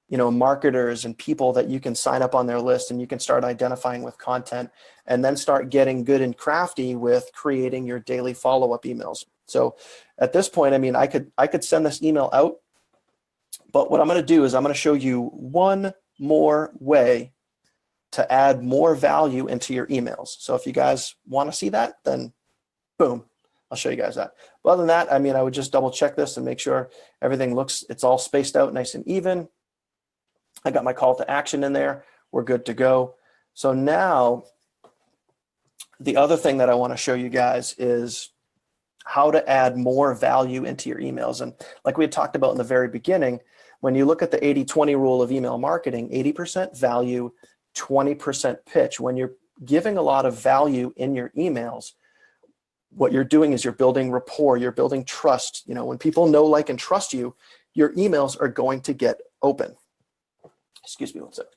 marketers and people that you can sign up on their list, and you can start identifying with content, and then start getting good and crafty with creating your daily follow-up emails. So at this point, I mean, I could send this email out, but what I'm going to do is I'm going to show you one more way to add more value into your emails. So if you guys want to see that, then boom, I'll show you guys that. But other than that, I mean, I would just double check this and make sure everything it's all spaced out nice and even. I got my call to action in there. We're good to go. So now the other thing that I want to show you guys is how to add more value into your emails. And like we had talked about in the very beginning, when you look at the 80-20 rule of email marketing, 80% value, 20% pitch. When you're giving a lot of value in your emails, what you're doing is you're building rapport, you're building trust. When people know, like, and trust you, your emails are going to get open. Excuse me one second.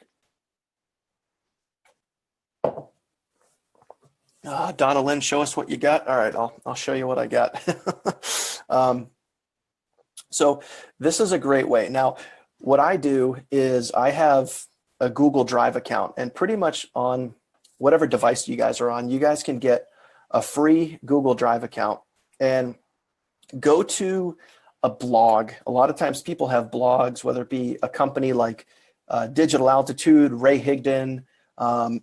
Donna Lynn, show us what you got. All right, I'll show you what I got. So this is a great way. Now, what I do is I have a Google Drive account, and pretty much on whatever device you guys are on, you guys can get a free Google Drive account and go to a blog. A lot of times people have blogs, whether it be a company like Digital Altitude, Ray Higdon,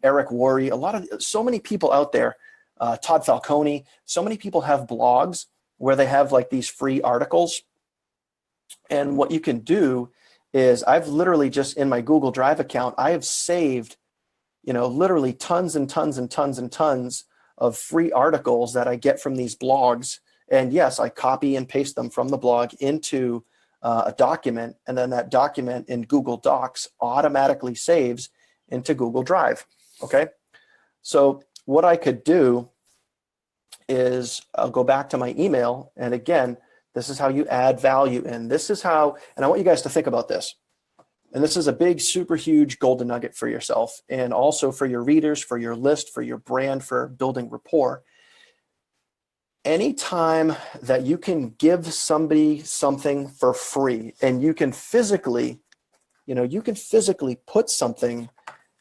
Eric Worre, so many people out there, Todd Falcone, so many people have blogs where they have like these free articles. And what you can do is I've literally just in my Google Drive account, I have saved, literally tons and tons and tons and tons of free articles that I get from these blogs. And yes, I copy and paste them from the blog into a document, and then that document in Google Docs automatically saves into Google Drive. Okay. So what I could do is I'll go back to my email. And again, this is how you add value. And this is how, and I want you guys to think about this. And this is a big, super huge golden nugget for yourself and also for your readers, for your list, for your brand, for building rapport. Anytime that you can give somebody something for free and you can physically, put something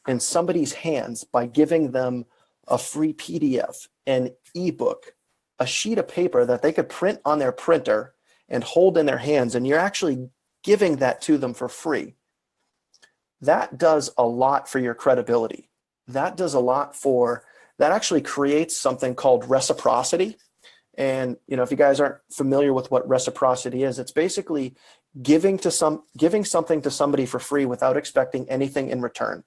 in somebody's hands by giving them a free PDF, an ebook, a sheet of paper that they could print on their printer and hold in their hands, and you're actually giving that to them for free. That does a lot for your credibility. That actually creates something called reciprocity. And if you guys aren't familiar with what reciprocity is, it's basically giving something to somebody for free without expecting anything in return.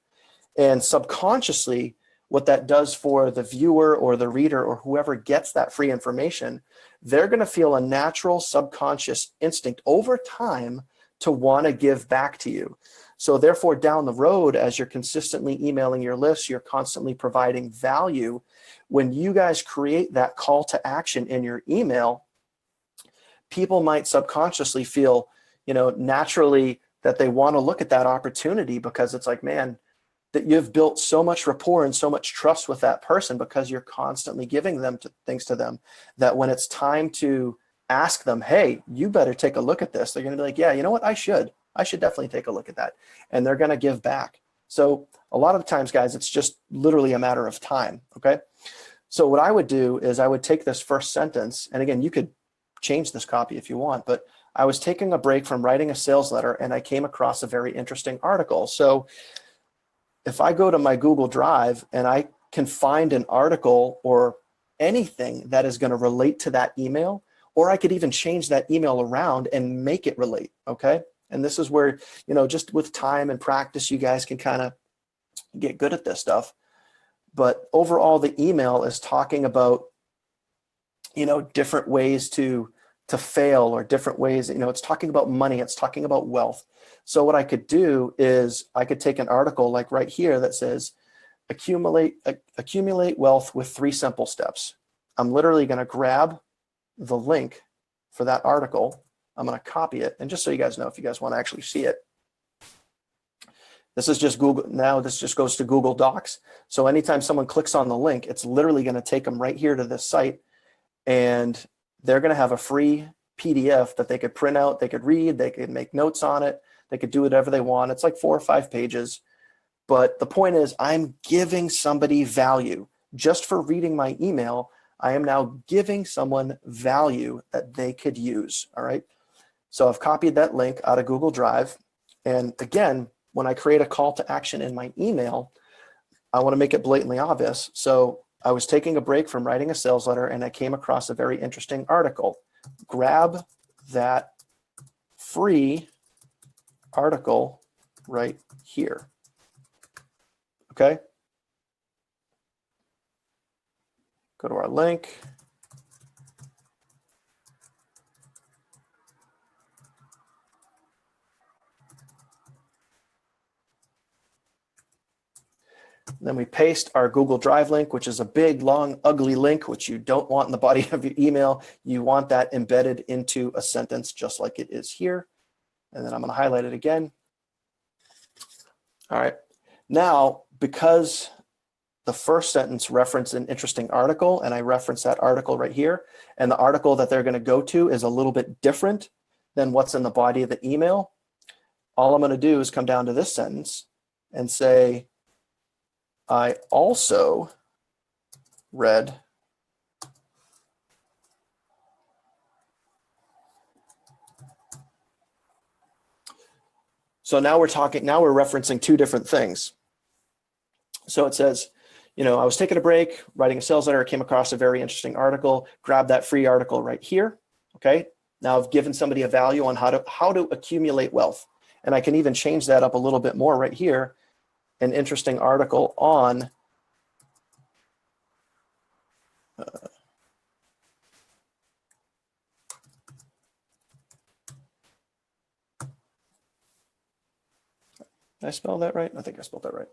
And subconsciously, what that does for the viewer or the reader or whoever gets that free information, they're going to feel a natural subconscious instinct over time to want to give back to you. So therefore, down the road, as you're consistently emailing your list, you're constantly providing value. When you guys create that call to action in your email, people might subconsciously feel, naturally that they want to look at that opportunity because it's like, man, that you've built so much rapport and so much trust with that person because you're constantly giving things to them that when it's time to ask them, hey, you better take a look at this, they're going to be like, yeah, you know what, I should definitely take a look at that. And they're going to give back. So a lot of the times, guys, it's just literally a matter of time. Okay. So what I would do is I would take this first sentence, and again, you could change this copy if you want, but I was taking a break from writing a sales letter and I came across a very interesting article. So if I go to my Google Drive and I can find an article or anything that is going to relate to that email, or I could even change that email around and make it relate. Okay. And this is where, just with time and practice, you guys can kind of get good at this stuff. But overall, the email is talking about, different ways to fail or different ways, it's talking about money, it's talking about wealth. So what I could do is I could take an article like right here that says, accumulate wealth with 3 simple steps. I'm literally going to grab the link for that article. I'm going to copy it. And just so you guys know, if you guys want to actually see it, this is just Google. Now this just goes to Google Docs. So anytime someone clicks on the link, it's literally going to take them right here to this site. And they're going to have a free PDF that they could print out, they could read, they could make notes on it, they could do whatever they want. It's like 4 or 5 pages. But the point is, I'm giving somebody value. Just for reading my email, I am now giving someone value that they could use. All right. So I've copied that link out of Google Drive. And again, when I create a call to action in my email, I want to make it blatantly obvious. So I was taking a break from writing a sales letter and I came across a very interesting article. Grab that free article right here. Okay. Go to our link. Then we paste our Google Drive link, which is a big, long, ugly link, which you don't want in the body of your email. You want that embedded into a sentence just like it is here. And then I'm going to highlight it again. All right. Now, because the first sentence referenced an interesting article, and I reference that article right here, and the article that they're going to go to is a little bit different than what's in the body of the email, all I'm going to do is come down to this sentence and say, I also read so now we're referencing 2 different things. So it says, I was taking a break, writing a sales letter, came across a very interesting article, grab that free article right here. Okay. Now I've given somebody a value on how to accumulate wealth. And I can even change that up a little bit more right here. An interesting article on did I spell that right? I think I spelled that right.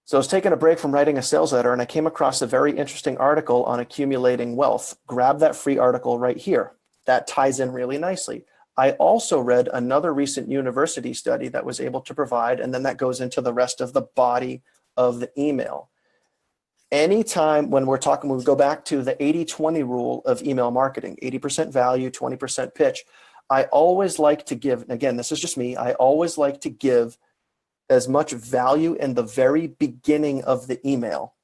So I was taking a break from writing a sales letter and I came across a very interesting article on accumulating wealth. Grab that free article right here. That ties in really nicely. I also read another recent university study that was able to provide, and then that goes into the rest of the body of the email. Anytime when we're talking, we go back to the 80-20 rule of email marketing, 80% value, 20% pitch. I always like to give, again, this is just me, I always like to give as much value in the very beginning of the email.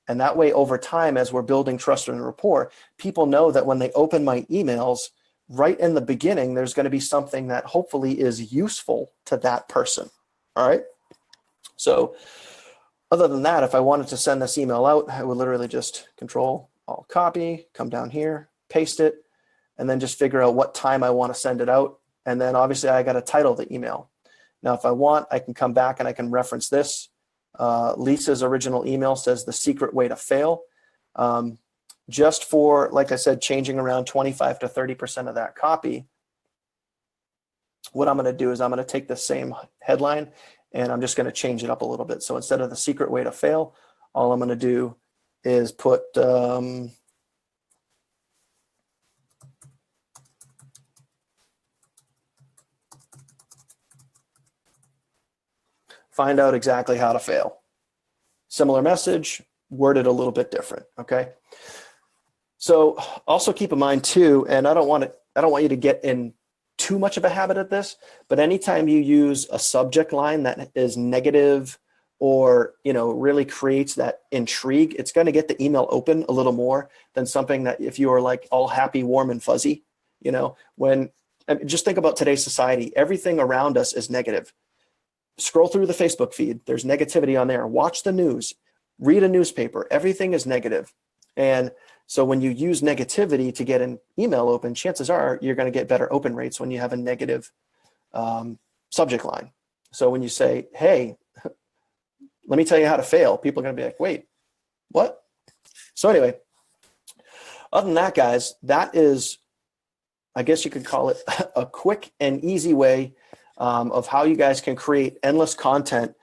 And that way, over time, as we're building trust and rapport, people know that when they open my emails, right in the beginning, there's going to be something that hopefully is useful to that person. All right. So other than that, if I wanted to send this email out, I would literally just Control-Alt copy, come down here, paste it, and then just figure out what time I want to send it out. And then obviously I got to title the email. Now, if I want, I can come back and I can reference this. Lisa's original email says the secret way to fail. Just for, like I said, changing around 25 to 30% of that copy, what I'm going to do is I'm going to take the same headline and I'm just going to change it up a little bit. So instead of the secret way to fail, all I'm going to do is put find out exactly how to fail. Similar message, worded a little bit different, okay? So also keep in mind too, and I don't want you to get in too much of a habit of this, but anytime you use a subject line that is negative or, really creates that intrigue, it's going to get the email open a little more than something that if you are like all happy, warm and fuzzy, just think about today's society, everything around us is negative. Scroll through the Facebook feed, there's negativity on there. Watch the news, read a newspaper, everything is negative. And so when you use negativity to get an email open, chances are you're going to get better open rates when you have a negative subject line. So when you say, hey, let me tell you how to fail, people are going to be like, wait, what? So anyway, other than that, guys, that is, I guess you could call it a quick and easy way of how you guys can create endless content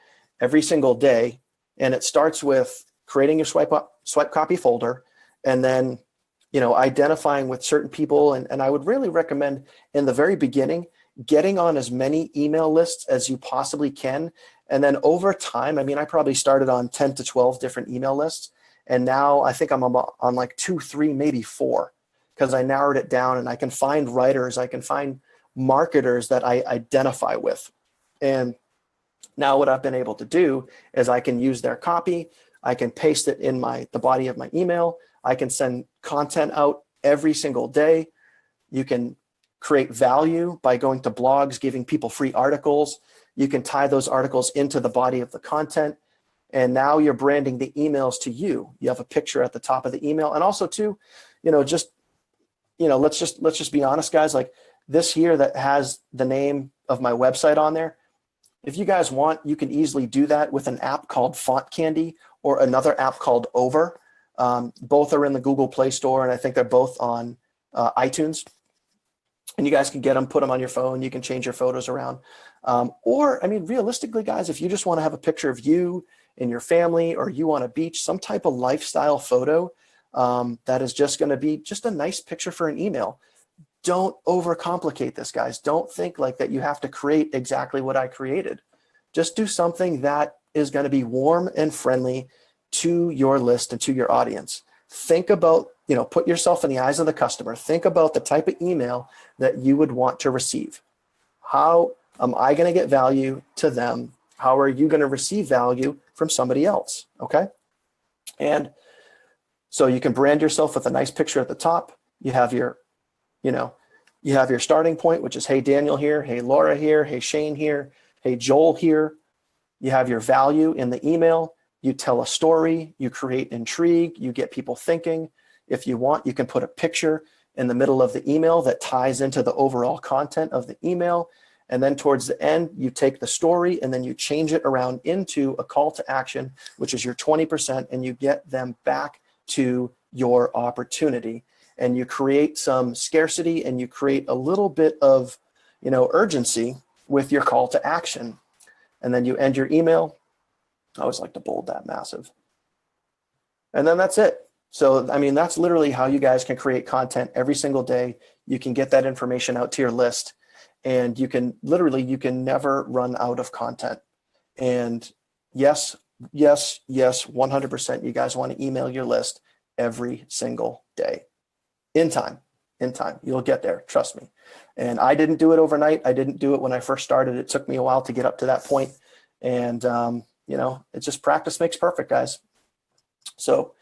every single day. And it starts with creating your swipe copy folder, and then, identifying with certain people. And I would really recommend in the very beginning, getting on as many email lists as you possibly can. And then over time, I probably started on 10 to 12 different email lists. And now I think I'm on like 2, 3, maybe 4, because I narrowed it down and I can find writers, I can find marketers that I identify with. And now what I've been able to do is I can use their copy. I can paste it in the body of my email. I can send content out every single day. You can create value by going to blogs, giving people free articles. You can tie those articles into the body of the content. And now you're branding the emails to you. You have a picture at the top of the email. And also too, let's just be honest, guys, like this here that has the name of my website on there. If you guys want, you can easily do that with an app called Font Candy or another app called Over. Both are in the Google Play Store, and I think they're both on iTunes. And you guys can get them, put them on your phone. You can change your photos around. Realistically, guys, if you just want to have a picture of you and your family, or you on a beach, some type of lifestyle photo that is just going to be just a nice picture for an email. Don't overcomplicate this, guys. Don't think like that you have to create exactly what I created. Just do something that is going to be warm and friendly to your list and to your audience. Think about, put yourself in the eyes of the customer. Think about the type of email that you would want to receive. How am I going to get value to them? How are you going to receive value from somebody else? Okay. And so you can brand yourself with a nice picture at the top. You have your starting point, which is, hey, Daniel here. Hey, Laura here. Hey, Shane here. Hey, Joel here. You have your value in the email. You tell a story, you create intrigue, you get people thinking. If you want, you can put a picture in the middle of the email that ties into the overall content of the email. And then towards the end, you take the story and then you change it around into a call to action, which is your 20%, and you get them back to your opportunity. And you create some scarcity and you create a little bit of, urgency with your call to action. And then you end your email. I always like to bold that, massive. And then that's it. So, I mean, that's literally how you guys can create content every single day. You can get that information out to your list, and you can never run out of content. And yes, 100%. You guys want to email your list every single day in time. You'll get there. Trust me. And I didn't do it overnight. I didn't do it when I first started. It took me a while to get up to that point. And, it's just practice makes perfect, guys. So,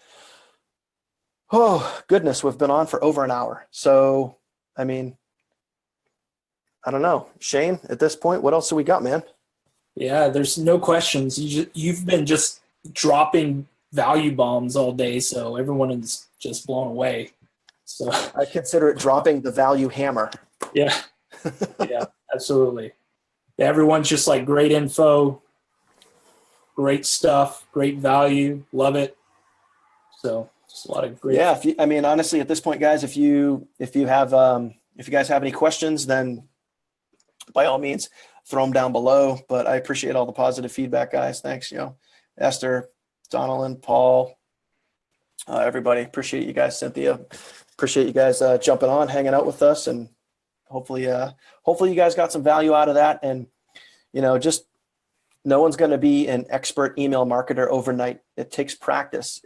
oh goodness, we've been on for over an hour. So, I mean, I don't know. Shane, at this point, what else do we got, man? Yeah, there's no questions. You've been just dropping value bombs all day, so everyone is just blown away. So I consider it dropping the value hammer. Yeah, yeah, absolutely. Yeah, everyone's just like great info, great stuff, great value, love it. So just a lot of great. Yeah, honestly, at this point, guys, if you guys have any questions, then by all means, throw them down below. But I appreciate all the positive feedback, guys. Thanks, Esther, Donalyn, Paul, everybody. Appreciate you guys, Cynthia. Appreciate you guys jumping on, hanging out with us, and hopefully you guys got some value out of that. And just no one's going to be an expert email marketer overnight. It takes practice.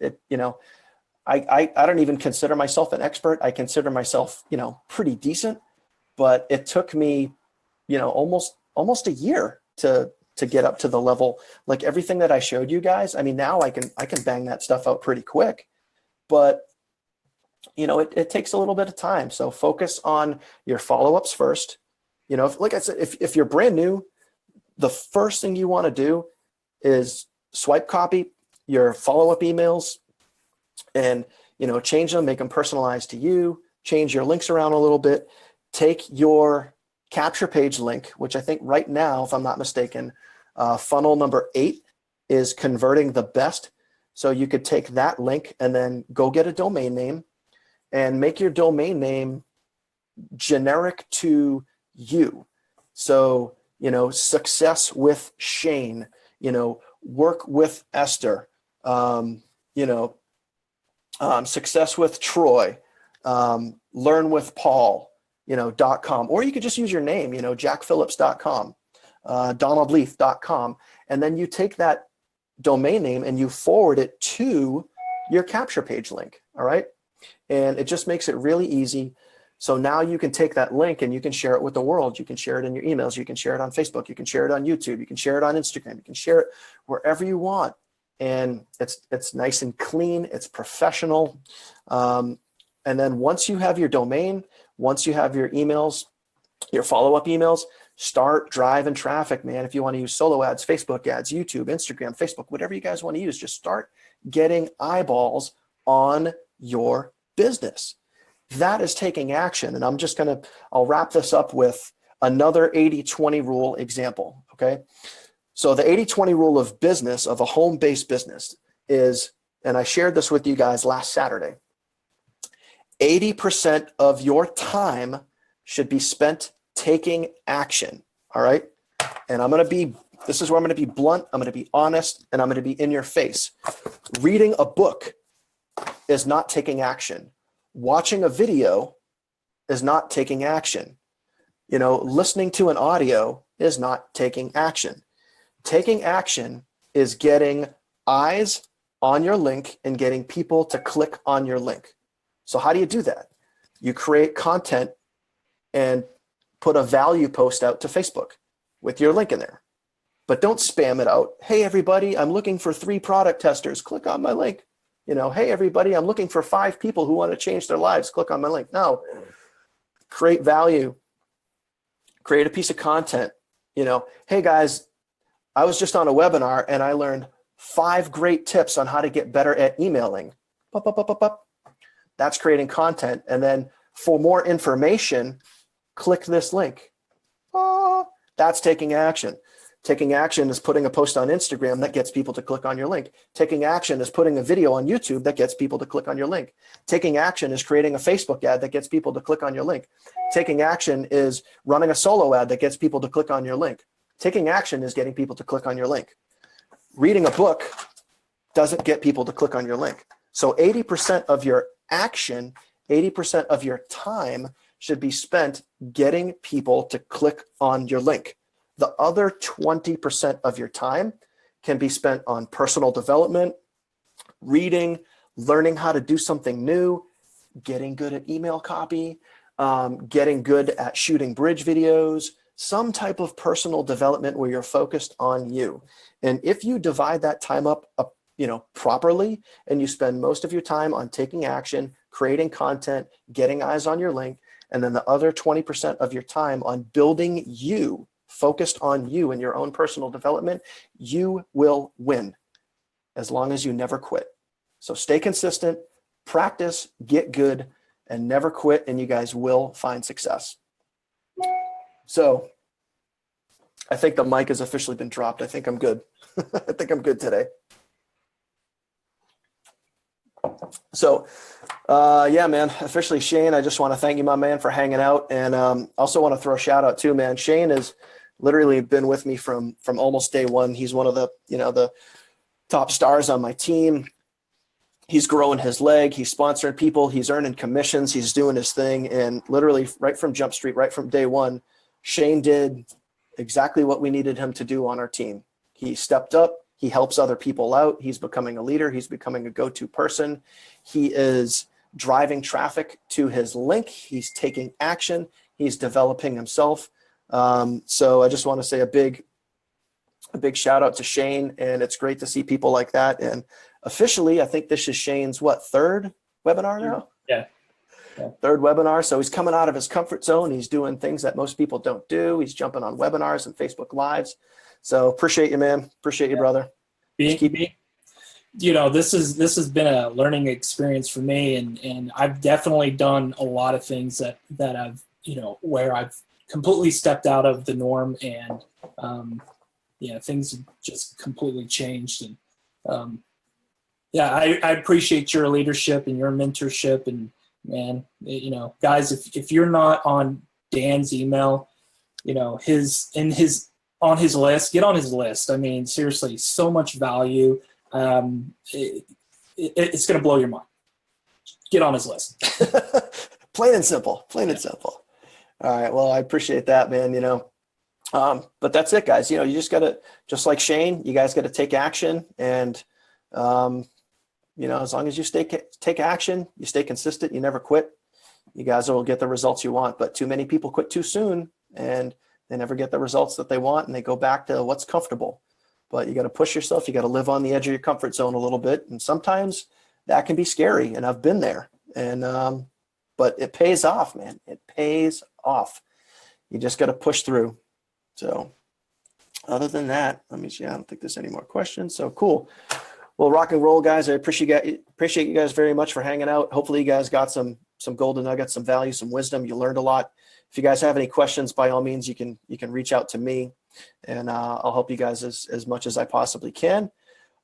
I don't even consider myself an expert. I consider myself pretty decent, but it took me almost a year to get up to the level, like everything that I showed you guys. I mean, now I can bang that stuff out pretty quick, but it takes a little bit of time. So focus on your follow-ups first. Like I said, if you're brand new, the first thing you want to do is swipe copy your follow-up emails and, change them, make them personalized to you, change your links around a little bit, take your capture page link, which I think right now, if I'm not mistaken, funnel number 8 is converting the best. So you could take that link and then go get a domain name and make your domain name generic to you. So, success with Shane, work with Esther, success with Troy, learn with Paul, .com, or you could just use your name, jackphillips.com, donaldleaf.com. And then you take that domain name and you forward it to your capture page link. All right. And it just makes it really easy. So now you can take that link and you can share it with the world. You can share it in your emails. You can share it on Facebook. You can share it on YouTube. You can share it on Instagram. You can share it wherever you want. And it's nice and clean. It's professional. And then once you have your domain, once you have your emails, your follow-up emails, start driving traffic, man. If you want to use solo ads, Facebook ads, YouTube, Instagram, Facebook, whatever you guys want to use, just start getting eyeballs on your business. That is taking action. And I'll wrap this up with another 80-20 rule example. Okay. So the 80-20 rule of business, of a home-based business is, and I shared this with you guys last Saturday, 80% of your time should be spent taking action. All right. And this is where I'm going to be blunt. I'm going to be honest, and I'm going to be in your face. Reading a book is not taking action. Watching a video is not taking action. Listening to an audio is not taking action. Taking action is getting eyes on your link and getting people to click on your link. So how do you do that? You create content and put a value post out to Facebook with your link in there. But don't spam it out. Hey, everybody, I'm looking for 3 product testers. Click on my link. Hey, everybody, I'm looking for 5 people who want to change their lives. Click on my link. No, create value. Create a piece of content. Hey, guys, I was just on a webinar and I learned 5 great tips on how to get better at emailing. That's creating content. And then for more information, click this link. That's taking action. Taking action is putting a post on Instagram that gets people to click on your link. Taking action is putting a video on YouTube that gets people to click on your link. Taking action is creating a Facebook ad that gets people to click on your link. Taking action is running a solo ad that gets people to click on your link. Taking action is getting people to click on your link. reading a book doesn't get people to click on your link. So 80% of your action, 80% of your time should be spent getting people to click on your link. The other 20% of your time can be spent on personal development, reading, learning how to do something new, getting good at email copy, getting good at shooting bridge videos, some type of personal development where you're focused on you. And if you divide that time up, properly, and you spend most of your time on taking action, creating content, getting eyes on your link, and then the other 20% of your time on building you, focused on you and your own personal development, you will win as long as you never quit. So stay consistent, practice, get good, and never quit, and you guys will find success. So I think the mic has officially been dropped. I think I'm good. I think I'm good today. So, yeah, man, officially Shane, I just want to thank you, my man, for hanging out. And also want to throw a shout out too, man. Shane has literally been with me from almost day one. He's one of the, the top stars on my team. He's growing his leg. He's sponsoring people. He's earning commissions. He's doing his thing. And literally right from Jump Street, right from day one, Shane did exactly what we needed him to do on our team. He stepped up. He helps other people out. He's becoming a leader. He's becoming a go-to person. He is driving traffic to his link. He's taking action. He's developing himself. So I just want to say a big shout out to Shane. And it's great to see people like that. And officially, I think this is Shane's, third webinar now? Yeah. Third webinar. So he's coming out of his comfort zone. He's doing things that most people don't do. He's jumping on webinars and Facebook Lives. So appreciate you, man. Appreciate you, brother. This has been a learning experience for me, and I've definitely done a lot of things that I've, where I've completely stepped out of the norm, and things have just completely changed. And I appreciate your leadership and your mentorship, and man, guys, if you're not on Dan's email, on his list, get on his list. I mean, seriously, so much value. It's going to blow your mind. Get on his list. Plain and simple. And simple. All right. Well, I appreciate that, man. But that's it, guys. You just got to, just like Shane, you guys got to take action. And, as long as you take action, you stay consistent, you never quit, you guys will get the results you want. But too many people quit too soon, and they never get the results that they want, and they go back to what's comfortable. But you got to push yourself. You got to live on the edge of your comfort zone a little bit. And sometimes that can be scary. And I've been there. And, but it pays off, man. It pays off. You just got to push through. So other than that, let me see. I don't think there's any more questions. So cool. Well, rock and roll, guys. I appreciate you guys very much for hanging out. Hopefully you guys got some golden nuggets, some value, some wisdom. You learned a lot. If you guys have any questions, by all means, you can reach out to me, and I'll help you guys as much as I possibly can.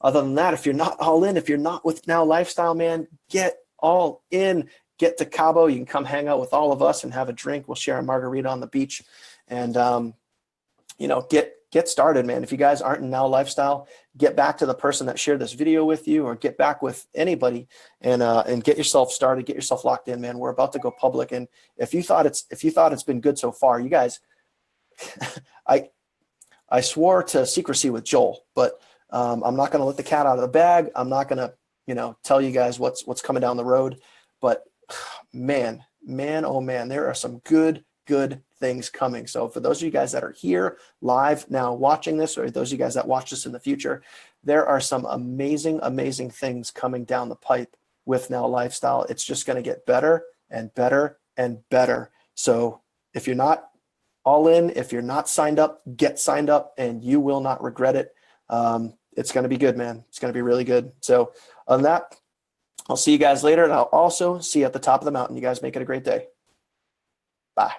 Other than that, if you're not all in, if you're not with Now Lifestyle, man, get all in. Get to Cabo. You can come hang out with all of us and have a drink. We'll share a margarita on the beach, and get started, man. If you guys aren't in Now Lifestyle, get back to the person that shared this video with you, or get back with anybody and get yourself started, get yourself locked in, man. We're about to go public. And if you thought it's been good so far, you guys, I swore to secrecy with Joel, but I'm not going to let the cat out of the bag. I'm not going to, tell you guys what's coming down the road, but man, oh man, there are some good things coming. So for those of you guys that are here live now watching this, or those of you guys that watch this in the future, there are some amazing things coming down the pipe with Now Lifestyle. It's just going to get better and better and better. So if you're not all in, if you're not signed up, get signed up, and you will not regret it. It's going to be good, man. It's going to be really good. So on that, I'll see you guys later, and I'll also see you at the top of the mountain. You guys make it a great day. Bye.